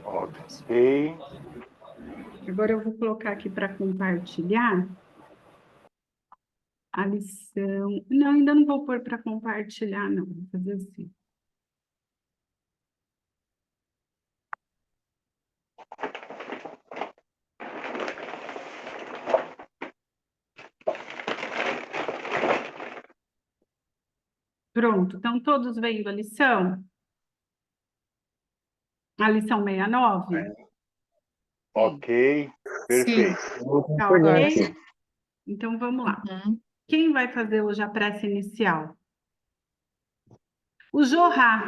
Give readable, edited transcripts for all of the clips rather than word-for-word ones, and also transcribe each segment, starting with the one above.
Ok. Agora eu vou colocar aqui para compartilhar a lição. Não, ainda não vou pôr para compartilhar, não. Vou fazer assim. Pronto, estão todos vendo a lição? A lição 69? Ok, Sim. perfeito. Tá Agora ok? sim. Então vamos lá. Uhum. Quem vai fazer hoje a prece inicial? O Jorrá.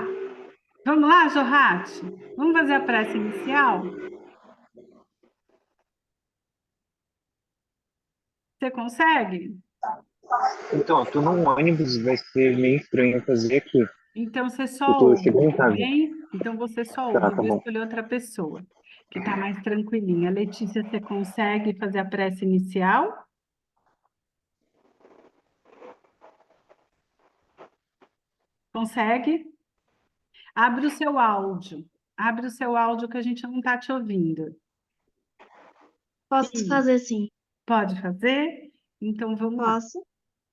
Vamos lá, Jorrate? Vamos fazer a prece inicial? Você consegue? Então, eu tô num ônibus, vai ser meio estranho fazer aqui. Então você Eu só tô ouve, chegando em tá casa. bem? Então você só Tá, ouve. tá Vou bom. escolher outra pessoa que está mais tranquilinha. Letícia, você consegue fazer a prece inicial? Consegue? Abre o seu áudio. Abre o seu áudio que a gente não está te ouvindo. Posso Sim. fazer sim. Pode fazer? Então vamos lá. Posso?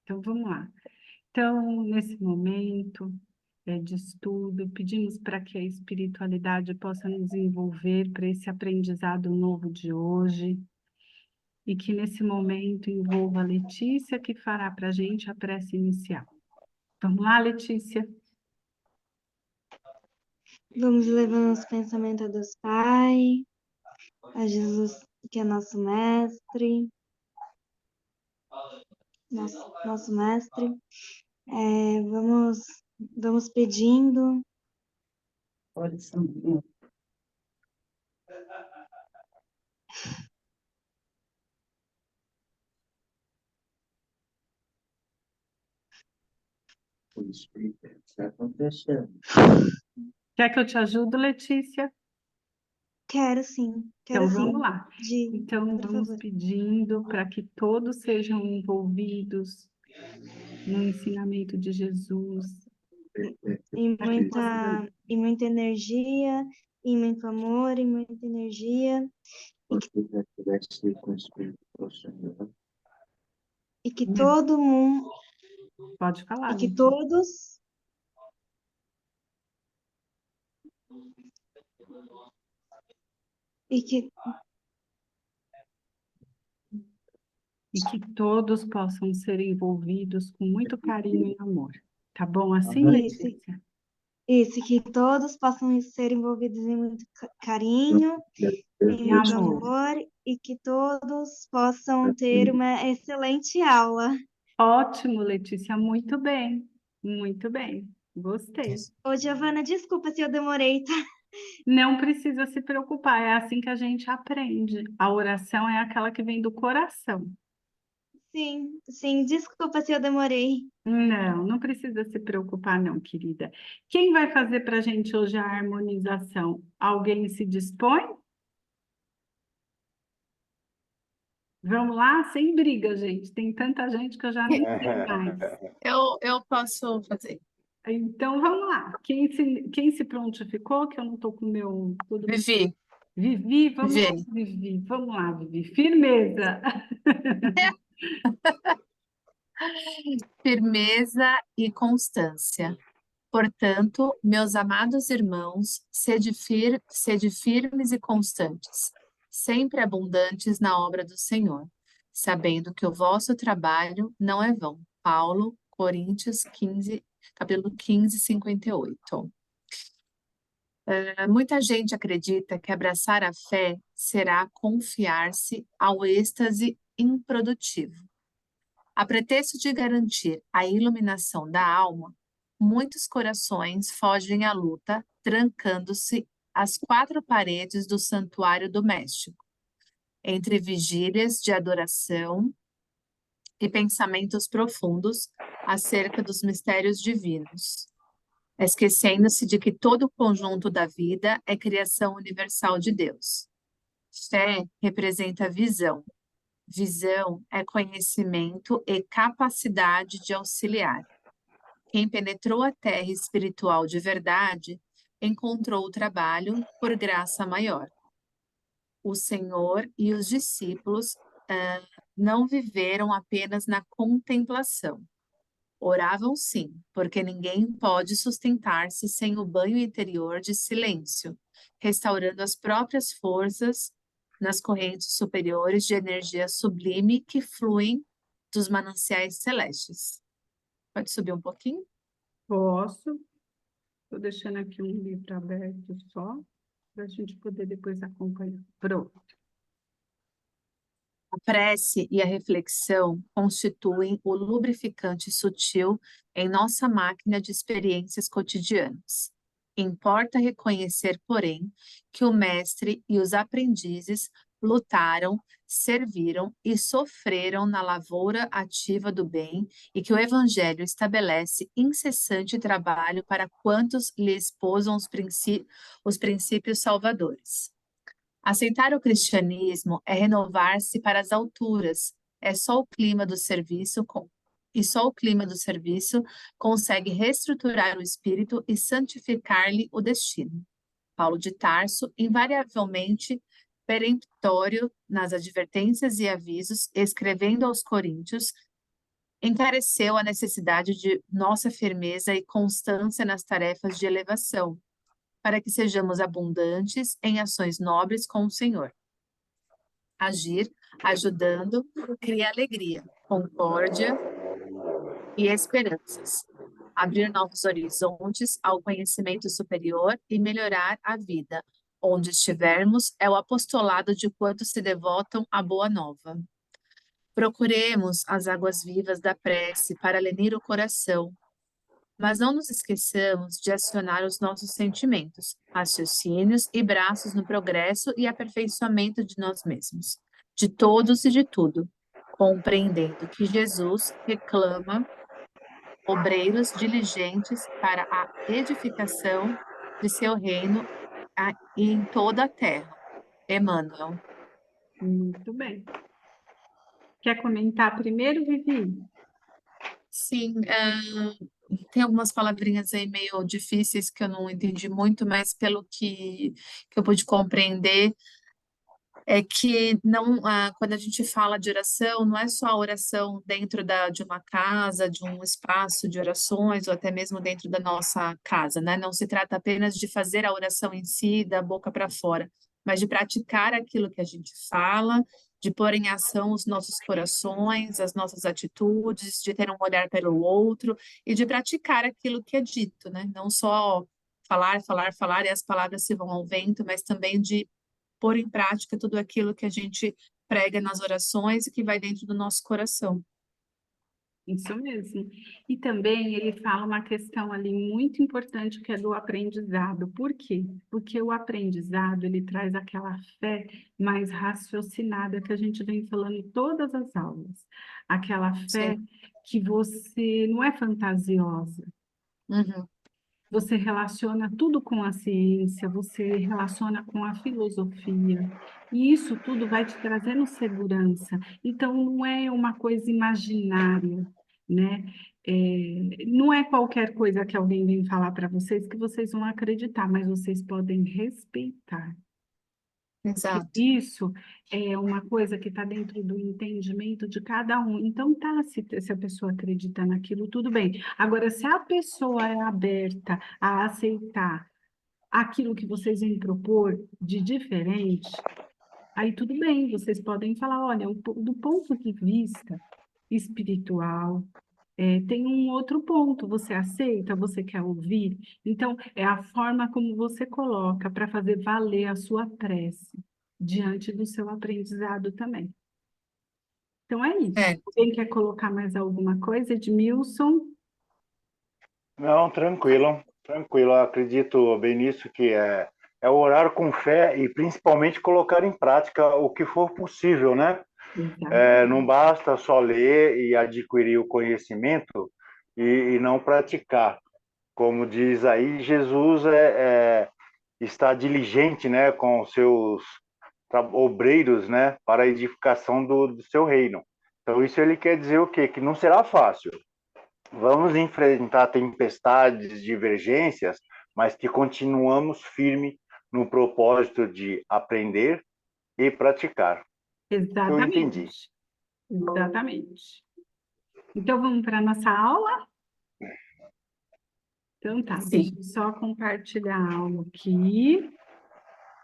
Então vamos lá. Então, nesse momento de estudo, pedimos para que a espiritualidade possa nos envolver para esse aprendizado novo de hoje e que nesse momento envolva a Letícia, que fará para a gente a prece inicial. Vamos lá, Letícia? Vamos levando os pensamentos a Deus Pai, a Jesus, que é nosso mestre, nosso mestre. Vamos pedindo. Pode ser. Está acontecendo. Quer que eu te ajude, Letícia? Quero sim, Então quero sim. vamos lá. Então Por vamos favor. pedindo para que todos sejam envolvidos no ensinamento de Jesus. E Para que possa muita energia, e muito amor, e muita energia. E que todo mundo, Pode falar, e que Letícia. todos e que E que todos possam ser envolvidos com muito carinho e amor. Tá bom assim, isso, Letícia? isso, que todos possam ser envolvidos em muito carinho, em E muito amor. amor, e que todos possam ter uma excelente aula. Ótimo, Letícia, muito bem. Muito bem. Gostei. Ô, Giovana, desculpa se eu demorei, tá? Não precisa se preocupar, é assim que a gente aprende. A oração é aquela que vem do coração. Sim, desculpa se eu demorei. Não, não precisa se preocupar, não, querida. Quem vai fazer para a gente hoje a harmonização? Alguém se dispõe? Vamos lá? Sem briga, gente. Tem tanta gente que eu já nem sei mais. Eu posso fazer. Então, vamos lá. Quem se prontificou, que eu não estou com o meu... Tudo... Vivi, Vivi, vamos lá, Vivi. Vivi. Vamos lá, Vivi. Firmeza. Firmeza e constância. Portanto, meus amados irmãos, sede firmes e constantes, sempre abundantes na obra do Senhor, sabendo que o vosso trabalho não é vão. Paulo, Coríntios 15, capítulo 15, 58. Muita gente acredita que abraçar a fé será confiar-se ao êxtase improdutivo. A pretexto de garantir a iluminação da alma, muitos corações fogem à luta, trancando-se às quatro paredes do santuário doméstico, entre vigílias de adoração e pensamentos profundos acerca dos mistérios divinos, esquecendo-se de que todo o conjunto da vida é criação universal de Deus. Fé representa visão. Visão é conhecimento e capacidade de auxiliar. quem penetrou a terra espiritual de verdade encontrou o trabalho por graça maior. O Senhor e os discípulos não viveram apenas na contemplação. Oravam sim, porque ninguém pode sustentar-se sem o banho interior de silêncio, restaurando as próprias forças nas correntes superiores de energia sublime que fluem dos mananciais celestes. Pode subir um pouquinho? Posso? Estou deixando aqui um livro aberto só, para a gente poder depois acompanhar. Pronto. A prece e a reflexão constituem o lubrificante sutil em nossa máquina de experiências cotidianas. Importa reconhecer, porém, que o mestre e os aprendizes lutaram, serviram e sofreram na lavoura ativa do bem e que o Evangelho estabelece incessante trabalho para quantos lhe esposam os princípios salvadores. Aceitar o cristianismo é renovar-se para as alturas. É só o clima do serviço e só o clima do serviço consegue reestruturar o espírito e santificar-lhe o destino. Paulo de Tarso, invariavelmente peremptório nas advertências e avisos, escrevendo aos Coríntios, encareceu a necessidade de nossa firmeza e constância nas tarefas de elevação, para que sejamos abundantes em ações nobres com o Senhor. Agir, ajudando, cria alegria, concórdia e esperanças. Abrir novos horizontes ao conhecimento superior e melhorar a vida. Onde estivermos, é o apostolado de quantos se devotam à boa nova. Procuremos as águas vivas da prece para lenir o coração, mas não nos esqueçamos de acionar os nossos sentimentos, raciocínios e braços no progresso e aperfeiçoamento de nós mesmos, de todos e de tudo, compreendendo que Jesus reclama obreiros diligentes para a edificação de seu reino em toda a terra. Emmanuel. Muito bem. Quer comentar primeiro, Vivi? Sim, tem algumas palavrinhas aí meio difíceis que eu não entendi muito, mas pelo que eu pude compreender, é que não, quando a gente fala de oração, não é só a oração dentro de uma casa, de um espaço de orações, ou até mesmo dentro da nossa casa, né? Não se trata apenas de fazer a oração em si, da boca para fora, mas de praticar aquilo que a gente fala, de pôr em ação os nossos corações, as nossas atitudes, de ter um olhar pelo outro e de praticar aquilo que é dito, né? Não só falar, falar, falar e as palavras se vão ao vento, mas também de pôr em prática tudo aquilo que a gente prega nas orações e que vai dentro do nosso coração. Isso mesmo. E também ele fala uma questão ali muito importante que é do aprendizado. Por quê? Porque o aprendizado, ele traz aquela fé mais raciocinada que a gente vem falando em todas as aulas. Aquela fé Sim. que você não é fantasiosa. Uhum. Você relaciona tudo com a ciência, você relaciona com a filosofia, e isso tudo vai te trazendo segurança. Então, não é uma coisa imaginária, né? Não é qualquer coisa que alguém vem falar para vocês que vocês vão acreditar, mas vocês podem respeitar. Exato. Isso é uma coisa que está dentro do entendimento de cada um. Então, tá, se a pessoa acredita naquilo, tudo bem. Agora, se a pessoa é aberta a aceitar aquilo que vocês vêm propor de diferente, aí tudo bem, vocês podem falar, olha, do ponto de vista espiritual, tem um outro ponto, você aceita, você quer ouvir? Então, é a forma como você coloca para fazer valer a sua prece diante do seu aprendizado também. Então, é isso. É, Alguém quer colocar mais alguma coisa, Edmilson? Não, tranquilo, tranquilo. Eu acredito bem nisso, que é orar com fé e principalmente colocar em prática o que for possível, né? Exato. Não basta só ler e adquirir o conhecimento e não praticar. Como diz aí, Jesus está diligente, né, com os seus obreiros, né, para a edificação do seu reino. Então, isso ele quer dizer o quê? Que não será fácil. Vamos enfrentar tempestades, divergências, mas que continuamos firme no propósito de aprender e praticar. Eu entendi. Exatamente. Exatamente. Então, vamos para a nossa aula? Então, tá. Deixa Sim. eu só compartilhar a aula aqui.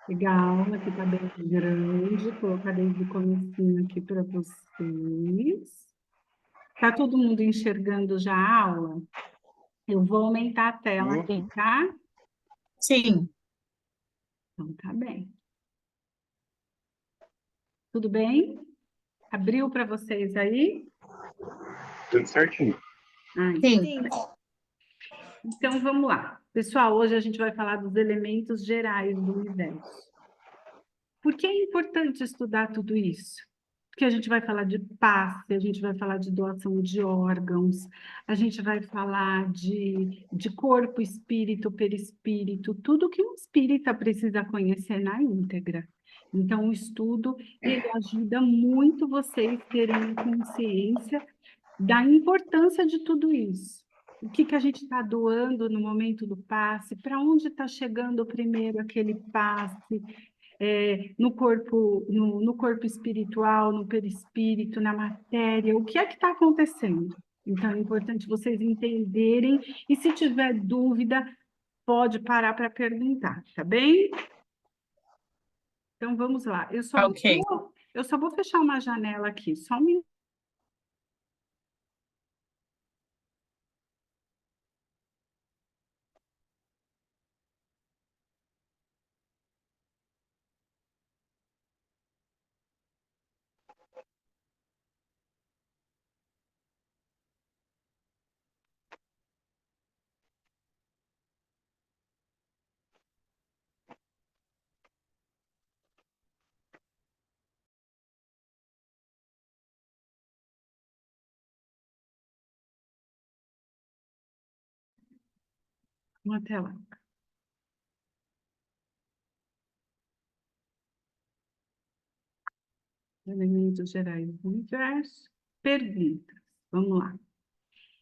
Pegar a aula que está bem grande, colocar desde o comecinho aqui para vocês. Tá todo mundo enxergando já a aula? Eu vou aumentar a tela aqui, Sim. tá? Sim. Então, tá bem. Tudo bem? Abriu para vocês aí? Tudo certinho. Sim. Sim. Então, vamos lá. Pessoal, hoje a gente vai falar dos elementos gerais do universo. Por que é importante estudar tudo isso? Porque a gente vai falar de passe, a gente vai falar de doação de órgãos, a gente vai falar de corpo, espírito, perispírito, tudo que um espírita precisa conhecer na íntegra. Então, o estudo, ele ajuda muito vocês terem consciência da importância de tudo isso. O que que a gente está doando no momento do passe? Para onde está chegando primeiro aquele passe? No corpo espiritual, no perispírito, na matéria, o que é que está acontecendo? Então, é importante vocês entenderem, e se tiver dúvida, pode parar para perguntar, tá bem? Então, vamos lá. Ok. Eu só vou fechar uma janela aqui, só um minuto. Uma tela. Elementos gerais do universo. Perguntas. Vamos lá.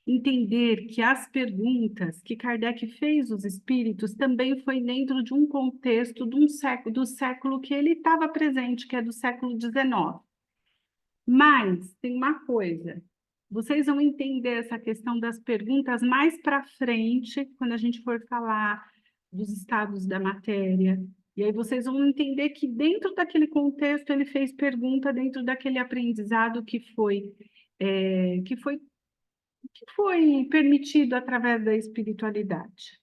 Entender que as perguntas que Kardec fez aos espíritos também foi dentro de um contexto do século que ele estava presente, que é do século XIX. Mas tem uma coisa, vocês vão entender essa questão das perguntas mais para frente, quando a gente for falar dos estados da matéria. E aí vocês vão entender que dentro daquele contexto ele fez pergunta dentro daquele aprendizado que foi permitido através da espiritualidade.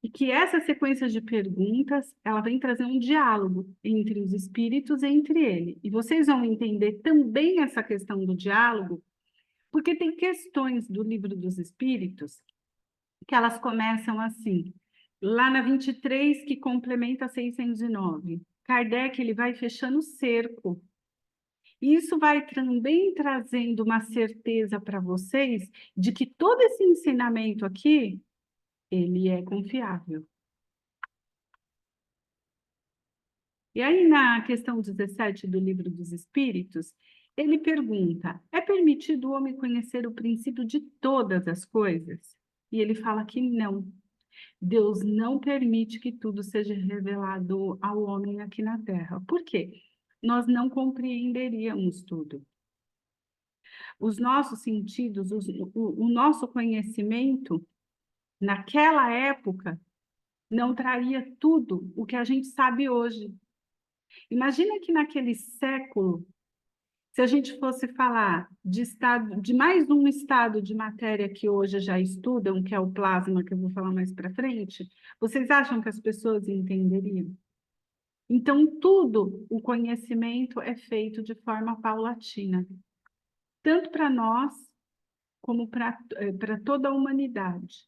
E que essa sequência de perguntas, ela vem trazer um diálogo entre os espíritos e entre ele. E vocês vão entender também essa questão do diálogo, porque tem questões do Livro dos Espíritos que elas começam assim, lá na 23, que complementa 609. Kardec, ele vai fechando o cerco. Isso vai também trazendo uma certeza para vocês de que todo esse ensinamento aqui, ele é confiável. E aí, na questão 17 do Livro dos Espíritos, ele pergunta: é permitido o homem conhecer o princípio de todas as coisas? E ele fala que não. Deus não permite que tudo seja revelado ao homem aqui na Terra. Por quê? Nós não compreenderíamos tudo. Os nossos sentidos, o nosso conhecimento, naquela época, não traria tudo o que a gente sabe hoje. Imagina que naquele século, se a gente fosse falar de mais um estado de matéria que hoje já estudam, que é o plasma, que eu vou falar mais para frente, vocês acham que as pessoas entenderiam? Então, tudo o conhecimento é feito de forma paulatina, tanto para nós, como para toda a humanidade.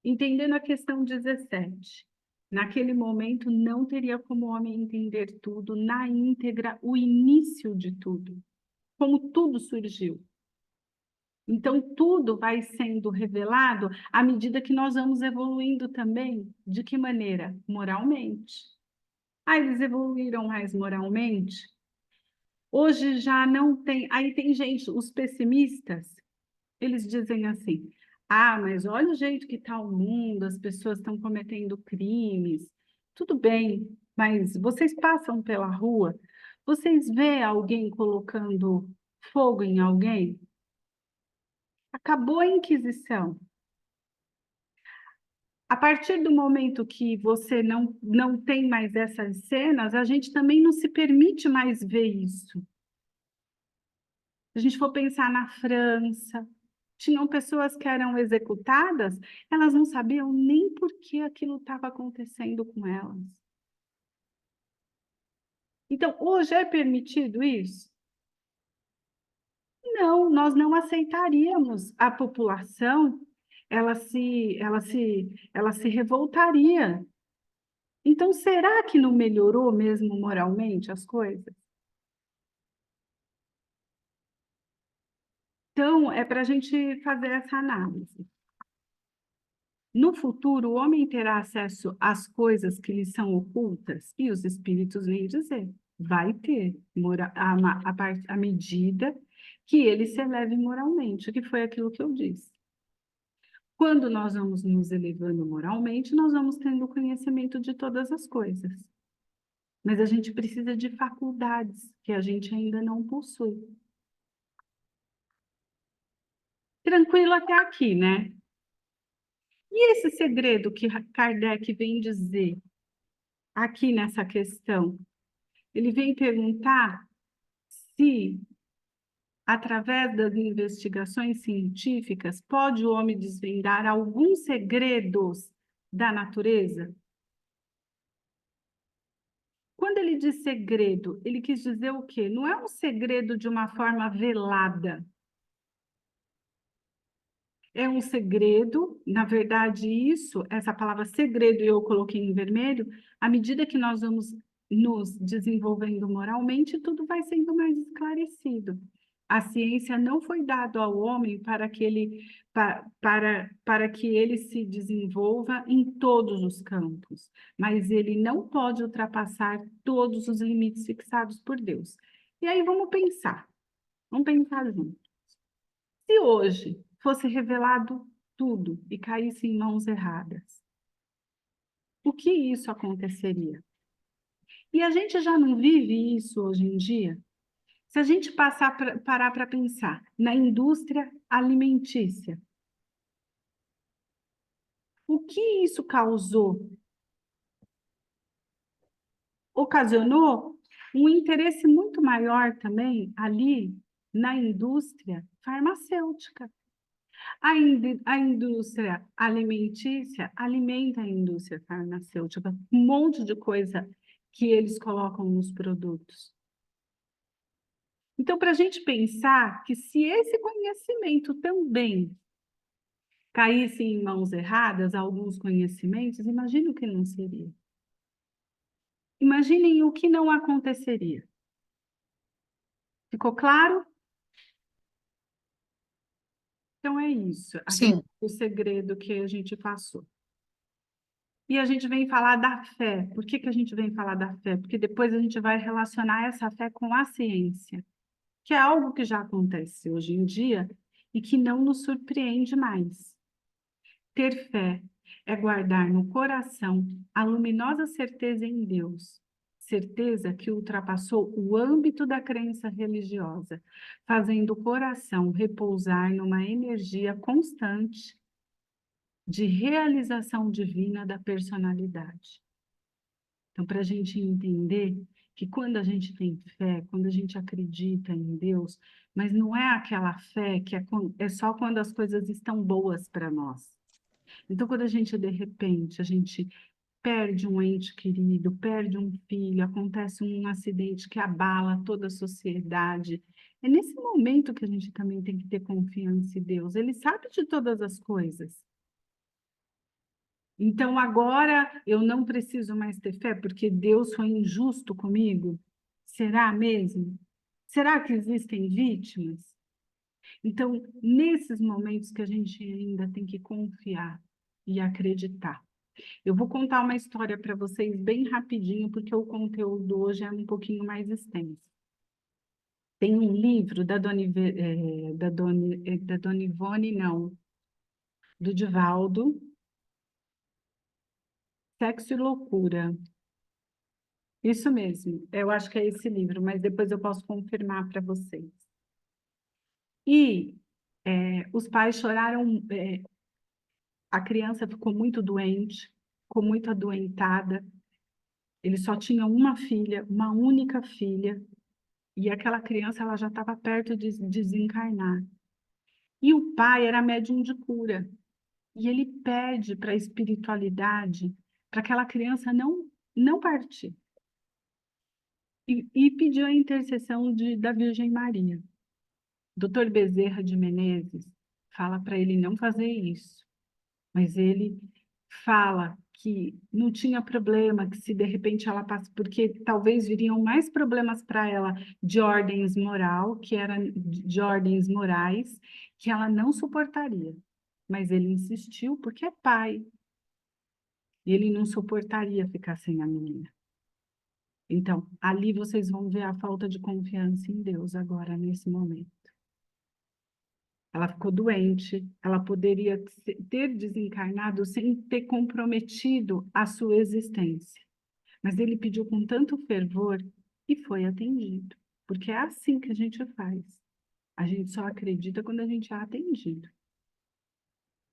Entendendo a questão 17. Naquele momento, não teria como o homem entender tudo, na íntegra, o início de tudo, como tudo surgiu. Então, tudo vai sendo revelado à medida que nós vamos evoluindo também. De que maneira? Moralmente. Ah, eles evoluíram mais moralmente? Hoje já não tem. Aí tem gente, os pessimistas, eles dizem assim: ah, mas olha o jeito que está o mundo, as pessoas estão cometendo crimes. Tudo bem, mas vocês passam pela rua, vocês vê alguém colocando fogo em alguém? Acabou a Inquisição. A partir do momento que você não tem mais essas cenas, a gente também não se permite mais ver isso. Se a gente for pensar na França, tinham pessoas que eram executadas, elas não sabiam nem por que aquilo estava acontecendo com elas. Então, hoje é permitido isso? Não, nós não aceitaríamos a população, ela se revoltaria. Então, será que não melhorou mesmo moralmente as coisas? Então, é para a gente fazer essa análise. No futuro, o homem terá acesso às coisas que lhe são ocultas, e os espíritos vêm dizer, vai ter, à medida que ele se eleve moralmente, que foi aquilo que eu disse. Quando nós vamos nos elevando moralmente, nós vamos tendo conhecimento de todas as coisas. Mas a gente precisa de faculdades que a gente ainda não possui. Tranquilo até aqui, né? E esse segredo que Kardec vem dizer aqui nessa questão? Ele vem perguntar se, através das investigações científicas, pode o homem desvendar alguns segredos da natureza? Quando ele diz segredo, ele quis dizer o quê? Não é um segredo de uma forma velada. É um segredo, na verdade, essa palavra segredo, eu coloquei em vermelho, à medida que nós vamos nos desenvolvendo moralmente, tudo vai sendo mais esclarecido. A ciência não foi dada ao homem para que ele se desenvolva em todos os campos, mas ele não pode ultrapassar todos os limites fixados por Deus. E aí vamos pensar juntos. Se hoje fosse revelado tudo e caísse em mãos erradas, o que isso aconteceria? E a gente já não vive isso hoje em dia? Se a gente parar para pensar na indústria alimentícia, o que isso causou? Ocasionou um interesse muito maior também ali na indústria farmacêutica. A indústria alimentícia alimenta a indústria farmacêutica, um monte de coisa que eles colocam nos produtos. Então, para a gente pensar que se esse conhecimento também caísse em mãos erradas, alguns conhecimentos, imagine o que não seria. Imaginem o que não aconteceria. Ficou claro? Então é isso, Sim. o segredo que a gente passou. E a gente vem falar da fé. Por que a gente vem falar da fé? Porque depois a gente vai relacionar essa fé com a ciência, que é algo que já acontece hoje em dia e que não nos surpreende mais. Ter fé é guardar no coração a luminosa certeza em Deus, certeza que ultrapassou o âmbito da crença religiosa, fazendo o coração repousar numa energia constante de realização divina da personalidade. Então, para a gente entender que quando a gente tem fé, quando a gente acredita em Deus, mas não é aquela fé que é só quando as coisas estão boas para nós. Então, quando a gente, de repente, a gente perde um ente querido, perde um filho, acontece um acidente que abala toda a sociedade, é nesse momento que a gente também tem que ter confiança em Deus. Ele sabe de todas as coisas. Então, agora eu não preciso mais ter fé porque Deus foi injusto comigo? Será mesmo? Será que existem vítimas? Então, nesses momentos que a gente ainda tem que confiar e acreditar. Eu vou contar uma história para vocês bem rapidinho, porque o conteúdo hoje é um pouquinho mais extenso. Tem um livro da Dona Ivone, não, do Divaldo, Sexo e Loucura. Isso mesmo, eu acho que é esse livro, mas depois eu posso confirmar para vocês. E os pais choraram, a criança ficou muito doente, ficou muito adoentada. Ele só tinha uma filha, uma única filha, e aquela criança ela já estava perto de desencarnar. E o pai era médium de cura, e ele pede para a espiritualidade para aquela criança não partir. E pediu a intercessão da Virgem Maria. Dr. Bezerra de Menezes fala para ele não fazer isso, mas ele fala que não tinha problema, que se de repente ela passa, porque talvez viriam mais problemas para ela de ordens moral, que era de ordens morais, que ela não suportaria. Mas ele insistiu porque é pai. E ele não suportaria ficar sem a menina. Então, ali vocês vão ver a falta de confiança em Deus agora, nesse momento. Ela ficou doente, ela poderia ter desencarnado sem ter comprometido a sua existência. Mas ele pediu com tanto fervor e foi atendido. Porque é assim que a gente faz. A gente só acredita quando a gente é atendido.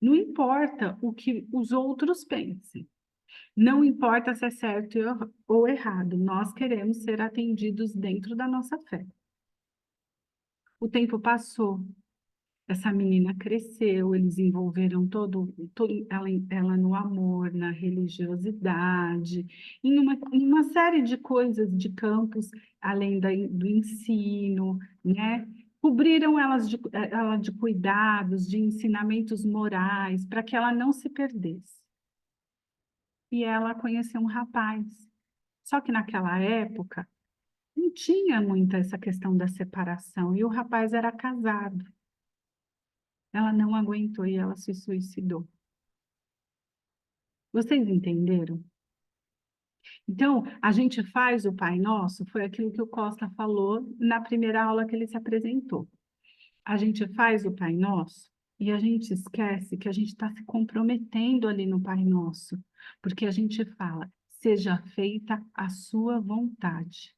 Não importa o que os outros pensem. Não importa se é certo ou errado. Nós queremos ser atendidos dentro da nossa fé. O tempo passou. Essa menina cresceu, eles envolveram ela no amor, na religiosidade, em uma série de coisas, de campos, além do ensino, né? Cobriram ela de cuidados, de ensinamentos morais, para que ela não se perdesse. E ela conheceu um rapaz. Só que naquela época, não tinha muito essa questão da separação, e o rapaz era casado. Ela não aguentou e ela se suicidou. Vocês entenderam? Então, a gente faz o Pai Nosso, foi aquilo que o Costa falou na primeira aula que ele se apresentou. A gente faz o Pai Nosso e a gente esquece que a gente está se comprometendo ali no Pai Nosso, porque a gente fala, seja feita a sua vontade.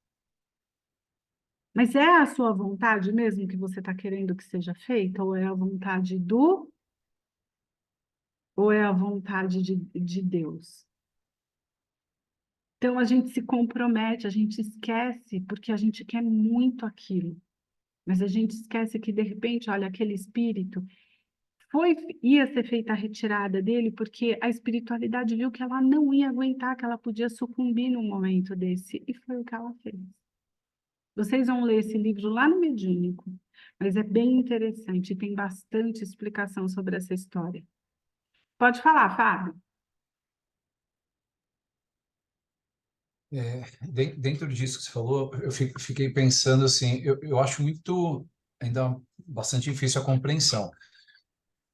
Mas é a sua vontade mesmo que você está querendo que seja feita, ou é a vontade ou é a vontade de Deus? Então, a gente se compromete, a gente esquece, porque a gente quer muito aquilo. Mas a gente esquece que, de repente, olha, aquele espírito ia ser feita a retirada dele, porque a espiritualidade viu que ela não ia aguentar, que ela podia sucumbir num momento desse, e foi o que ela fez. Vocês vão ler esse livro lá no Mediúnico, mas é bem interessante, tem bastante explicação sobre essa história. Pode falar, Fábio. Dentro disso que você falou, eu fiquei pensando assim, eu acho ainda bastante difícil a compreensão,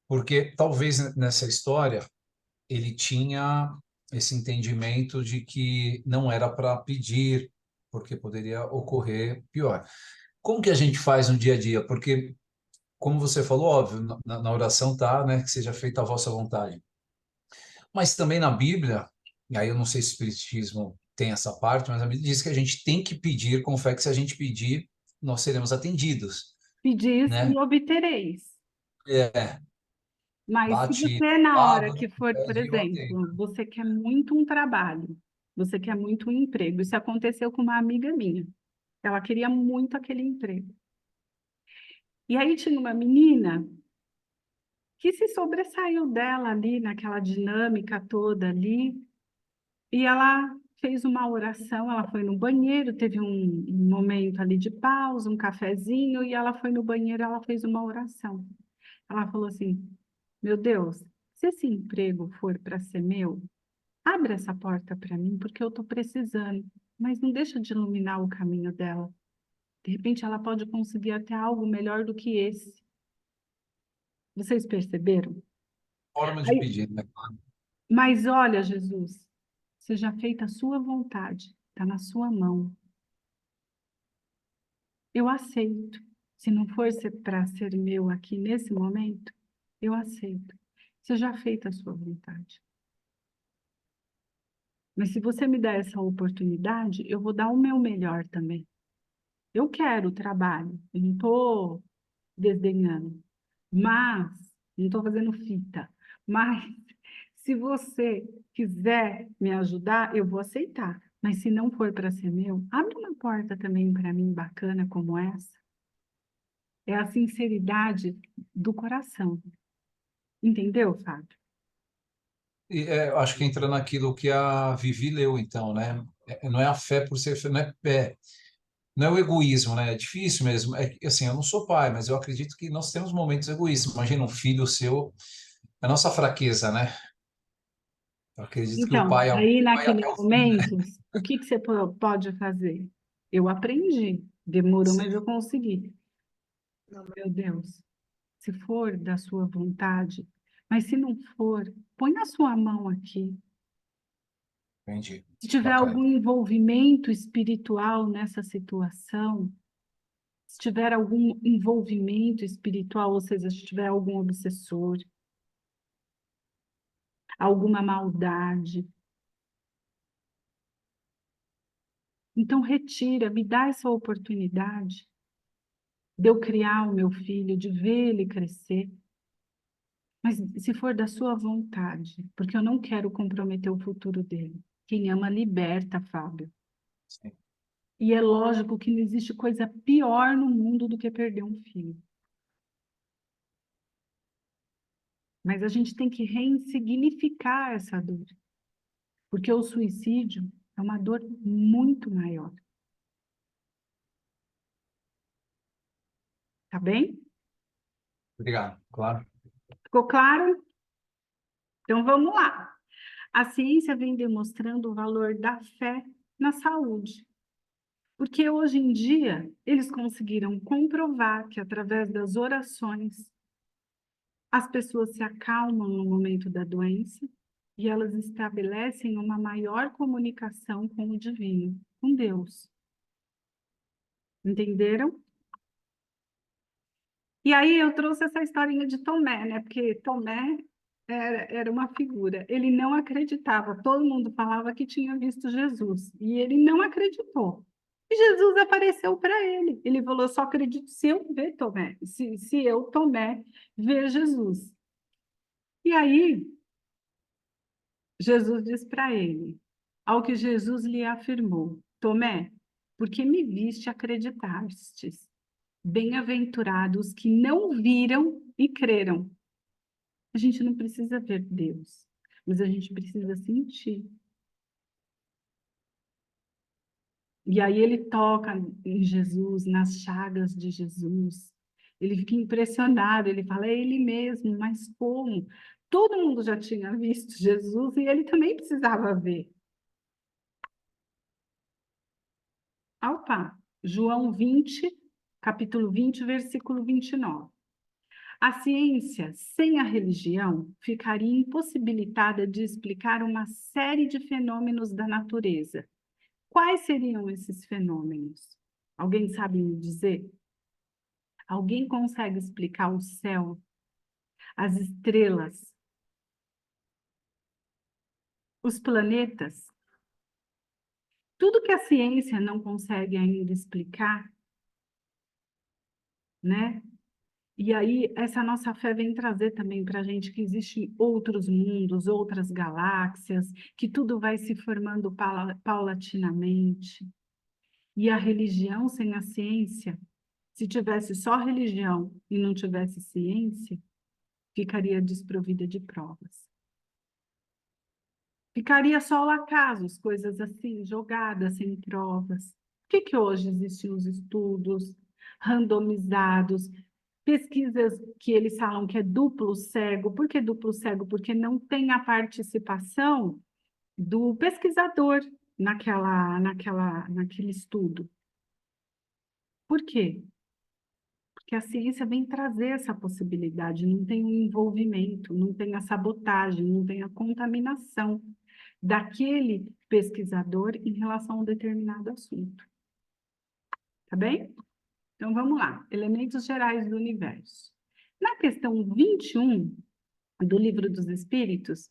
porque talvez nessa história ele tinha esse entendimento de que não era para pedir, porque poderia ocorrer pior. Como que a gente faz no dia a dia? Porque, como você falou, óbvio, na oração tá, né, que seja feita a vossa vontade. Mas também na Bíblia, e aí eu não sei se o Espiritismo tem essa parte, mas a Bíblia diz que a gente tem que pedir com fé, que se a gente pedir, nós seremos atendidos, Pedis né? e obtereis. É, Mas se bate você, na hora palma, que for, por pede e eu atendo. exemplo, você quer muito um trabalho, você quer muito um emprego, isso aconteceu com uma amiga minha. Ela queria muito aquele emprego. E aí tinha uma menina que se sobressaiu dela ali, naquela dinâmica toda ali, e ela fez uma oração, ela foi no banheiro, teve um momento ali de pausa, um cafezinho, e ela foi no banheiro, ela fez uma oração. Ela falou assim, meu Deus, se esse emprego for para ser meu, abre essa porta para mim, porque eu estou precisando, mas não deixa de iluminar o caminho dela. De repente, ela pode conseguir até algo melhor do que esse. Vocês perceberam? Forma de Aí, pedir, né? mas olha, Jesus, seja feita a sua vontade, está na sua mão. eu aceito. Se não for para ser meu aqui nesse momento, eu aceito. Seja feita a sua vontade. Mas se você me der essa oportunidade, eu vou dar o meu melhor também. Eu quero o trabalho, eu não estou desdenhando, mas, não estou fazendo fita, mas se você quiser me ajudar, eu vou aceitar. Mas se não for para ser meu, abre uma porta também para mim bacana como essa. É a sinceridade do coração. Entendeu, Fábio? E eu acho que entra naquilo que a Vivi leu, então, né? Não é a fé por ser fé, não é o egoísmo, né? É difícil mesmo. É que, assim, eu não sou pai, mas eu acredito que nós temos momentos egoístas. Imagina um filho seu, a nossa fraqueza, né? Eu acredito que o Então, pai, aí pai é naqueles o filho, né? momentos, o que você pode fazer? Eu aprendi, demorou, mas eu consegui. Meu Deus, se for da sua vontade, mas se não for, põe a sua mão aqui. Entendi. Se tiver Bacana. algum envolvimento espiritual nessa situação, se tiver algum envolvimento espiritual, ou seja, se tiver algum obsessor, alguma maldade, então retira, me dá essa oportunidade de eu criar o meu filho, de ver ele crescer. Mas se for da sua vontade, porque eu não quero comprometer o futuro dele. Quem ama liberta, Fábio. Sim. E é lógico que não existe coisa pior no mundo do que perder um filho. Mas a gente tem que ressignificar essa dor. Porque o suicídio é uma dor muito maior. Tá bem? Obrigado, claro. Ficou claro? Então vamos lá. A ciência vem demonstrando o valor da fé na saúde. Porque hoje em dia eles conseguiram comprovar que através das orações as pessoas se acalmam no momento da doença e elas estabelecem uma maior comunicação com o divino, com Deus. Entenderam? E aí eu trouxe essa historinha de Tomé, né? Porque Tomé era uma figura. Ele não acreditava. Todo mundo falava que tinha visto Jesus. E ele não acreditou. E Jesus apareceu para ele. Ele falou, só acredito se eu ver Tomé. Se eu, Tomé, ver Jesus. E aí, Jesus diz para ele, ao que Jesus lhe afirmou, Tomé, porque me viste, acreditastes. Bem-aventurados que não viram e creram. A gente não precisa ver Deus, mas a gente precisa sentir. E aí ele toca em Jesus, nas chagas de Jesus. Ele fica impressionado, ele fala, é ele mesmo, mas como? Todo mundo já tinha visto Jesus e ele também precisava ver. Opa, João 20, capítulo 20, versículo 29. A ciência, sem a religião, ficaria impossibilitada de explicar uma série de fenômenos da natureza. Quais seriam esses fenômenos? Alguém sabe me dizer? Alguém consegue explicar o céu, as estrelas, os planetas? Tudo que a ciência não consegue ainda explicar, né? E aí, essa nossa fé vem trazer também para a gente que existem outros mundos, outras galáxias, que tudo vai se formando paulatinamente. E a religião sem a ciência, se tivesse só religião e não tivesse ciência, ficaria desprovida de provas. Ficaria só ao acaso, as coisas assim, jogadas sem provas. Por que hoje existem os estudos randomizados, pesquisas que eles falam que é duplo cego? Por que duplo cego? Porque não tem a participação do pesquisador naquele estudo. Por quê? Porque a ciência vem trazer essa possibilidade, não tem o envolvimento, não tem a sabotagem, não tem a contaminação daquele pesquisador em relação a um determinado assunto. Tá bem? Então, vamos lá. Elementos gerais do universo. Na questão 21 do Livro dos Espíritos,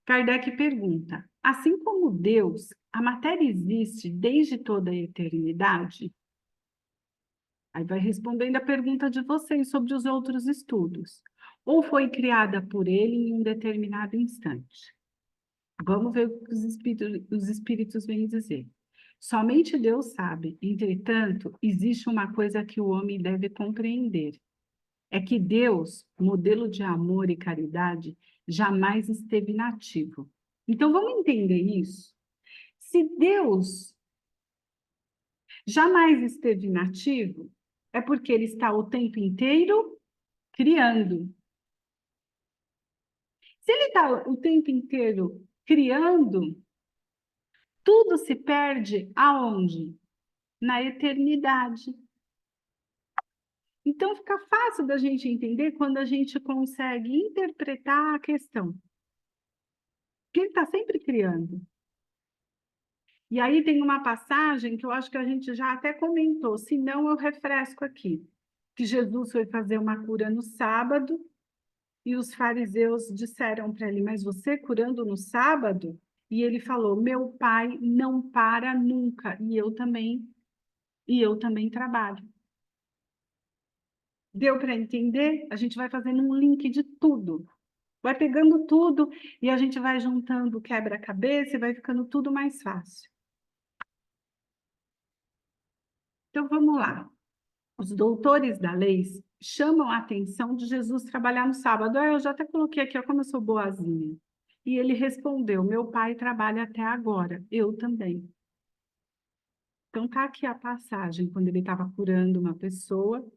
Kardec pergunta: assim como Deus, a matéria existe desde toda a eternidade? Aí vai respondendo a pergunta de vocês sobre os outros estudos. Ou foi criada por ele em um determinado instante? Vamos ver o que os espíritos vêm dizer. Somente Deus sabe. Entretanto, existe uma coisa que o homem deve compreender. É que Deus, modelo de amor e caridade, jamais esteve inativo. Então, vamos entender isso? Se Deus jamais esteve inativo, é porque ele está o tempo inteiro criando. Se ele está o tempo inteiro criando, tudo se perde aonde? Na eternidade. Então, fica fácil da gente entender quando a gente consegue interpretar a questão. Porque ele está sempre criando. E aí tem uma passagem que eu acho que a gente já até comentou, se não eu refresco aqui, que Jesus foi fazer uma cura no sábado e os fariseus disseram para ele, mas você curando no sábado? E ele falou, meu pai não para nunca, e eu também trabalho. Deu para entender? A gente vai fazendo um link de tudo. Vai pegando tudo e a gente vai juntando o quebra-cabeça e vai ficando tudo mais fácil. Então, vamos lá. Os doutores da lei chamam a atenção de Jesus trabalhar no sábado. Eu já até coloquei aqui, ó, como eu sou boazinha. E ele respondeu, meu pai trabalha até agora, eu também. Então, tá aqui a passagem, quando ele estava curando uma pessoa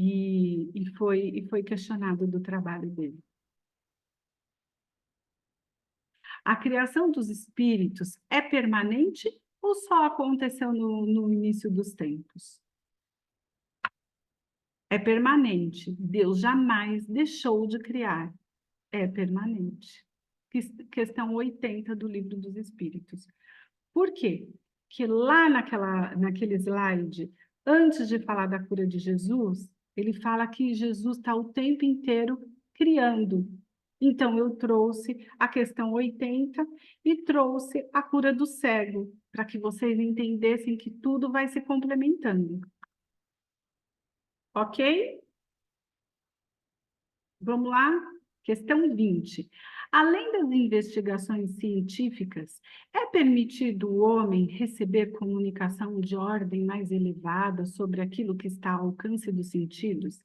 e foi questionado do trabalho dele. A criação dos espíritos é permanente ou só aconteceu no início dos tempos? É permanente. Deus jamais deixou de criar. É permanente. Questão 80 do Livro dos Espíritos. Por quê? Que lá naquele slide, antes de falar da cura de Jesus, ele fala que Jesus está o tempo inteiro criando. Então, eu trouxe a questão 80 e trouxe a cura do cego, para que vocês entendessem que tudo vai se complementando. Ok? Vamos lá? Questão 20. Além das investigações científicas, é permitido o homem receber comunicação de ordem mais elevada sobre aquilo que está ao alcance dos sentidos?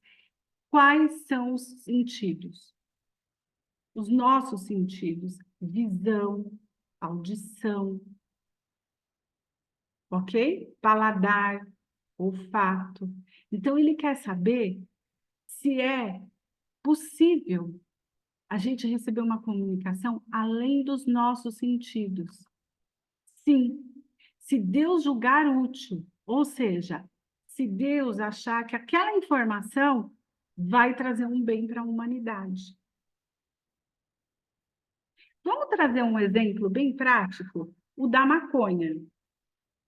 Quais são os sentidos? Os nossos sentidos, visão, audição, ok? Paladar, olfato. Então, ele quer saber se é possível a gente receber uma comunicação além dos nossos sentidos. Sim, se Deus julgar útil, ou seja, se Deus achar que aquela informação vai trazer um bem para a humanidade. Vamos trazer um exemplo bem prático? O da maconha.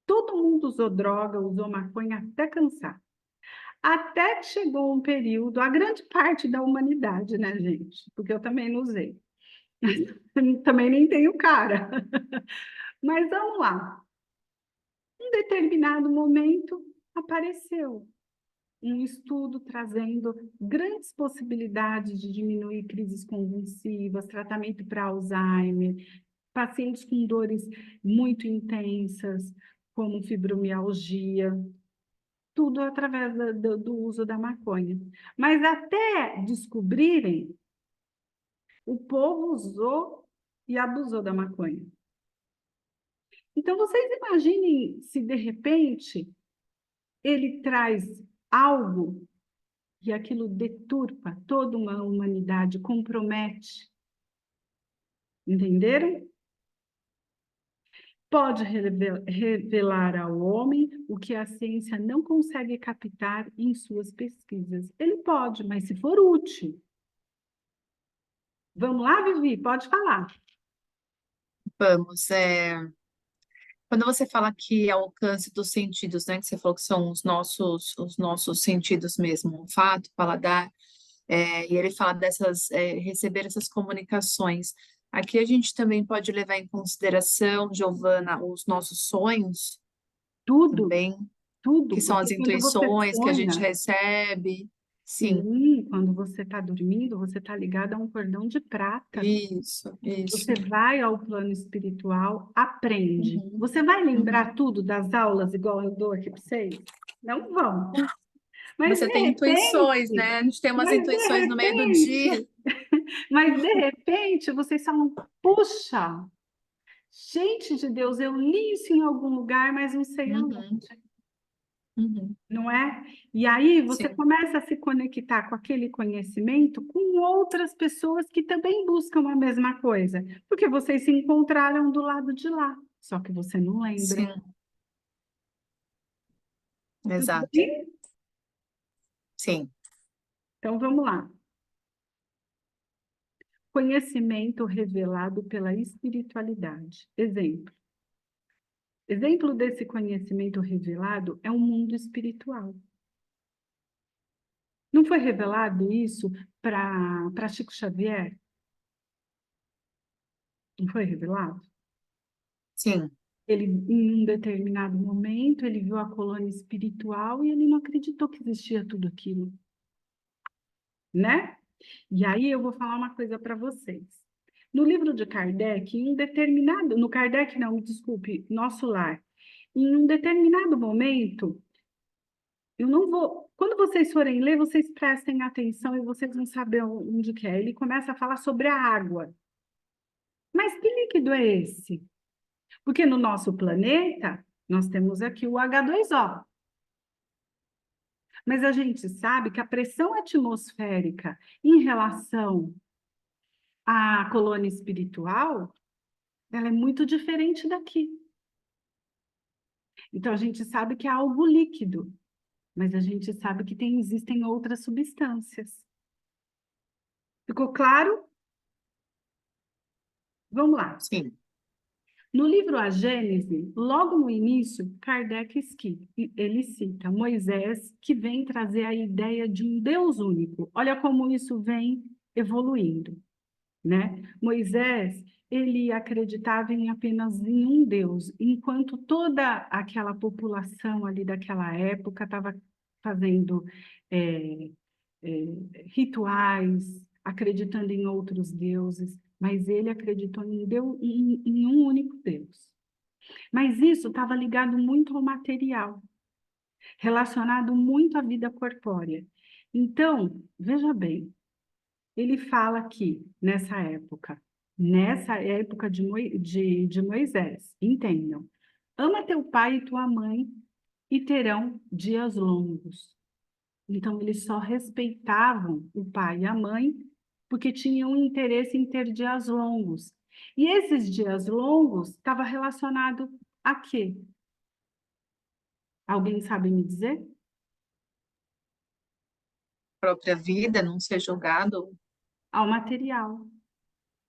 Todo mundo usou droga, usou maconha até cansar. Até que chegou um período, a grande parte da humanidade, né, gente? Porque eu também não usei. Também nem tenho cara. Mas vamos lá. Em determinado momento, apareceu um estudo trazendo grandes possibilidades de diminuir crises convulsivas, tratamento para Alzheimer, pacientes com dores muito intensas, como fibromialgia, tudo através do uso da maconha. Mas até descobrirem, o povo usou e abusou da maconha. Então, vocês imaginem se, de repente, ele traz algo e aquilo deturpa toda uma humanidade, compromete. Entenderam? Pode revelar ao homem o que a ciência não consegue captar em suas pesquisas. Ele pode, mas se for útil. Vamos lá, Vivi? Pode falar. Vamos. Quando você fala que é o alcance dos sentidos, né? Que você falou que são os nossos sentidos mesmo, olfato, paladar, e ele fala dessas, receber essas comunicações. Aqui a gente também pode levar em consideração, Giovana, os nossos sonhos Tudo, também, tudo, que são as porque quando você intuições que a gente sonha, recebe. Sim, sim, quando você está dormindo, você está ligado a um cordão de prata. isso. Você vai ao plano espiritual, aprende. Uhum, Você vai uhum. lembrar tudo das aulas igual eu dou aqui para vocês? Não vão. Mas Você de tem intuições, repente, né? A gente tem umas mas de intuições no meio do dia. repente, mas de repente vocês falam, puxa, gente de Deus, eu li isso em algum lugar, mas não sei aonde. Uhum, uhum. Não é? E aí você Sim, começa a se conectar com aquele conhecimento com outras pessoas que também buscam a mesma coisa, porque vocês se encontraram do lado de lá, só que você não lembra. sim, Tudo exato. bem? Sim, Então vamos lá. Conhecimento revelado pela espiritualidade. Exemplo. Exemplo desse conhecimento revelado é o mundo espiritual. Não foi revelado isso para Chico Xavier? Não foi revelado? sim, Ele, em um determinado momento, ele viu a colônia espiritual e ele não acreditou que existia tudo aquilo, né? E aí eu vou falar uma coisa para vocês. No livro de Kardec, em um determinado, no Kardec não, desculpe, Nosso Lar, em um determinado momento, eu não vou, quando vocês forem ler, vocês prestem atenção e vocês vão saber onde que é. Ele começa a falar sobre a água. Mas que líquido é esse? Porque no nosso planeta, nós temos aqui o H2O. Mas a gente sabe que a pressão atmosférica em relação à colônia espiritual, ela é muito diferente daqui. Então, a gente sabe que é algo líquido, mas a gente sabe que existem outras substâncias. Ficou claro? Vamos lá. sim. No livro A Gênese, logo no início, Kardec ele cita Moisés, que vem trazer a ideia de um Deus único. Olha como isso vem evoluindo, né? Moisés, ele acreditava em apenas em um Deus, enquanto toda aquela população ali daquela época estava fazendo é, rituais, acreditando em outros deuses, mas ele acreditou em um único Deus. Mas isso estava ligado muito ao material, relacionado muito à vida corpórea. Então, veja bem, ele fala aqui, nessa época de Moisés, entendam, ama teu pai e tua mãe e terão dias longos. Então, eles só respeitavam o pai e a mãe porque tinham um interesse em ter dias longos. E esses dias longos estavam relacionados a quê? Alguém sabe me dizer? Própria vida, não ser julgado. Ao material.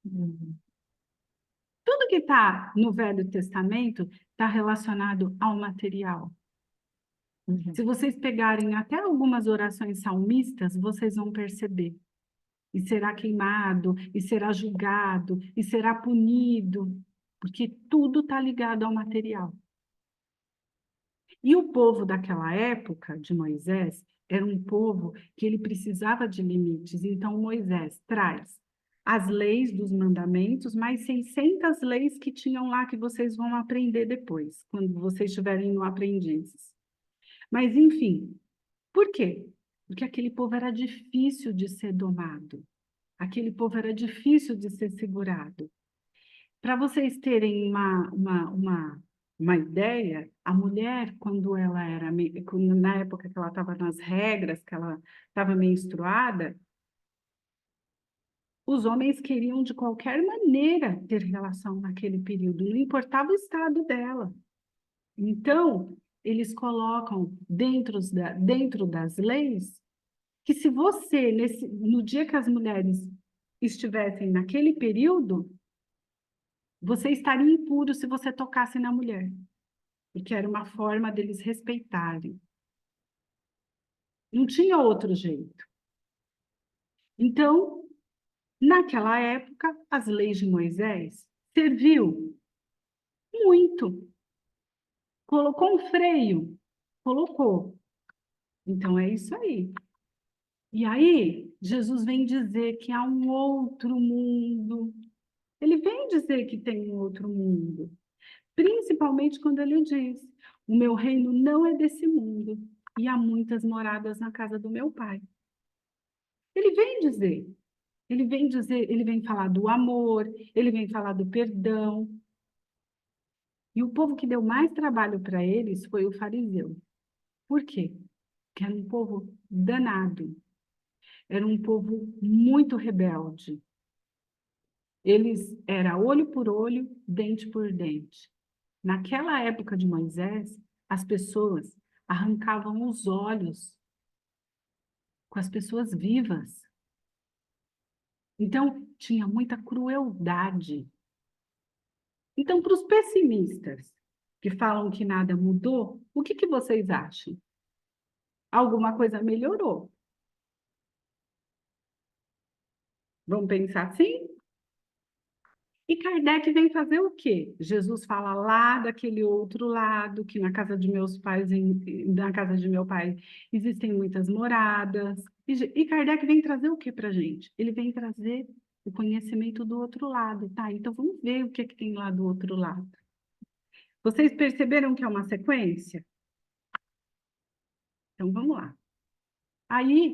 Uhum, Tudo que está no Velho Testamento está relacionado ao material. uhum. Se vocês pegarem até algumas orações salmistas, vocês vão perceber. E será queimado, e será julgado, e será punido, porque tudo está ligado ao material. E o povo daquela época, de Moisés, era um povo que ele precisava de limites. Então, Moisés traz as leis dos mandamentos, mais 600 leis que tinham lá que vocês vão aprender depois, quando vocês estiverem no Aprendizes. Mas, enfim, por quê? Porque aquele povo era difícil de ser domado. Aquele povo era difícil de ser segurado. Para vocês terem uma ideia, a mulher, quando na época que ela estava nas regras, que ela estava menstruada, os homens queriam de qualquer maneira ter relação naquele período, não importava o estado dela. Então, eles colocam dentro das leis que se você, no dia que as mulheres estivessem naquele período, Você estaria impuro se você tocasse na mulher, porque era uma forma deles respeitarem. Não tinha outro jeito. Então, naquela época, as leis de Moisés serviu muito. Colocou um freio? Colocou. Então, é isso aí. E aí, Jesus vem dizer que há um outro mundo. Ele vem dizer que tem um outro mundo. Principalmente quando ele diz: o meu reino não é desse mundo, e há muitas moradas na casa do meu pai. Ele vem dizer, ele vem falar do amor, ele vem falar do perdão. E o povo que deu mais trabalho para eles foi o fariseu. Por quê? Porque era um povo danado, era um povo muito rebelde. Eles era olho por olho, dente por dente. Naquela época de Moisés, as pessoas arrancavam os olhos com as pessoas vivas. Então, tinha muita crueldade. Então, para os pessimistas que falam que nada mudou, o que vocês acham? Alguma coisa melhorou. Vamos pensar assim? E Kardec vem fazer o quê? Jesus fala lá daquele outro lado, que na casa de meus pais, na casa de meu pai, existem muitas moradas. E Kardec vem trazer o quê para a gente? Ele vem trazer o conhecimento do outro lado, tá? Então vamos ver o que é que tem lá do outro lado. Vocês perceberam que é uma sequência? Então vamos lá. Aí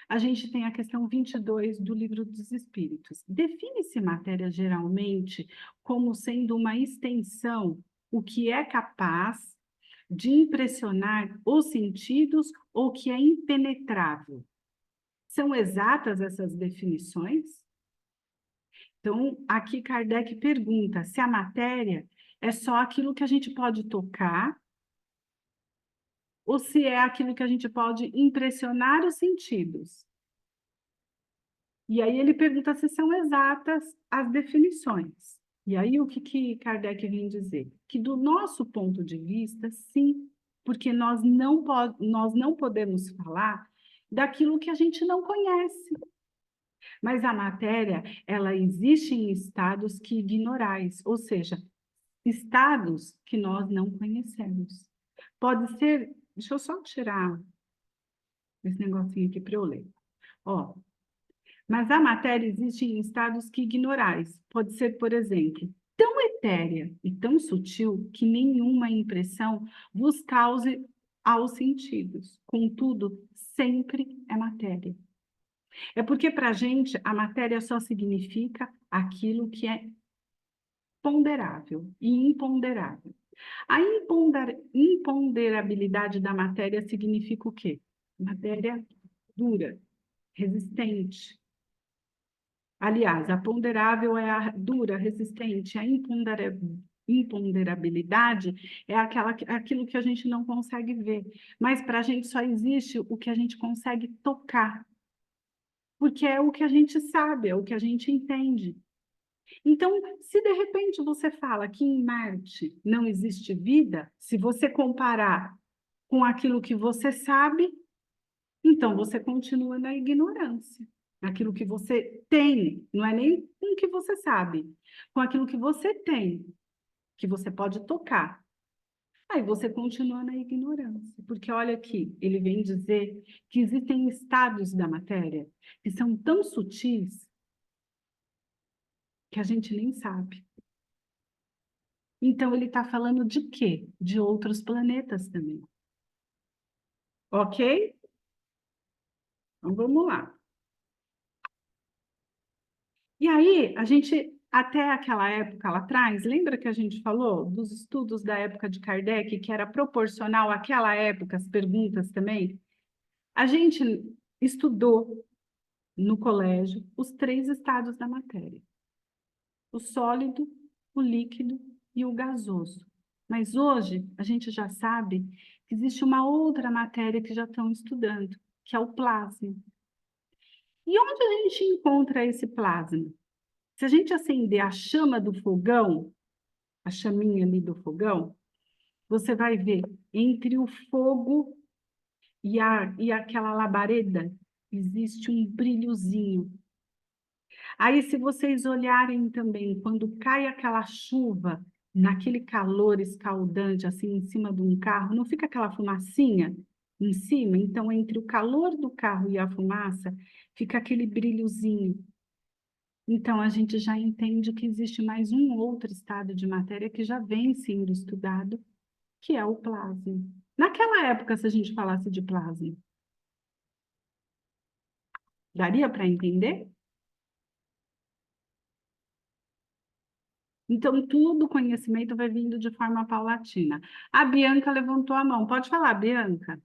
a gente tem a questão 22 do Livro dos Espíritos. Define-se matéria geralmente como sendo uma extensão, o que é capaz de impressionar os sentidos ou que é impenetrável. São exatas essas definições? Então, aqui Kardec pergunta se a matéria é só aquilo que a gente pode tocar ou se é aquilo que a gente pode impressionar os sentidos. E aí ele pergunta se são exatas as definições. E aí o que Kardec vem dizer? Que do nosso ponto de vista, sim, porque nós não podemos falar daquilo que a gente não conhece. Mas a matéria, ela existe em estados que ignorais, ou seja, estados que nós não conhecemos. Pode ser, deixa eu só tirar esse negocinho aqui para eu ler. Ó, mas a matéria existe em estados que ignorais. Pode ser, por exemplo, tão etérea e tão sutil que nenhuma impressão vos cause aos sentidos. Contudo, sempre é matéria. É porque, para a gente, a matéria só significa aquilo que é ponderável e imponderável. A imponderabilidade da matéria significa o quê? Matéria dura, resistente. Aliás, a ponderável é a dura, resistente. A imponderabilidade é aquilo que a gente não consegue ver. Mas para a gente só existe o que a gente consegue tocar. Porque é o que a gente sabe, é o que a gente entende. Então, se de repente você fala que em Marte não existe vida, se você comparar com aquilo que você sabe, então você continua na ignorância. Aquilo que você tem, não é nem com o que você sabe, com aquilo que você tem, que você pode tocar. Aí você continua na ignorância, porque olha aqui, ele vem dizer que existem estados da matéria que são tão sutis que a gente nem sabe. Então, ele está falando de quê? De outros planetas também. Ok? Então, vamos lá. E aí, a gente, até aquela época lá atrás, lembra que a gente falou dos estudos da época de Kardec, que era proporcional àquela época, as perguntas também? A gente estudou no colégio os 3 estados da matéria: o sólido, o líquido e o gasoso. Mas hoje a gente já sabe que existe uma outra matéria que já estão estudando, que é o plasma. E onde a gente encontra esse plasma? Se a gente acender a chama do fogão, a chaminha ali do fogão, você vai ver entre o fogo e aquela labareda, existe um brilhozinho. Aí, se vocês olharem também, quando cai aquela chuva, naquele calor escaldante, assim, em cima de um carro, não fica aquela fumacinha em cima? Então, entre o calor do carro e a fumaça, fica aquele brilhozinho. Então, a gente já entende que existe mais um outro estado de matéria que já vem sendo estudado, que é o plasma. Naquela época, se a gente falasse de plasma, daria para entender? Então, tudo o conhecimento vai vindo de forma paulatina. A Bianca levantou a mão. Pode falar, Bianca.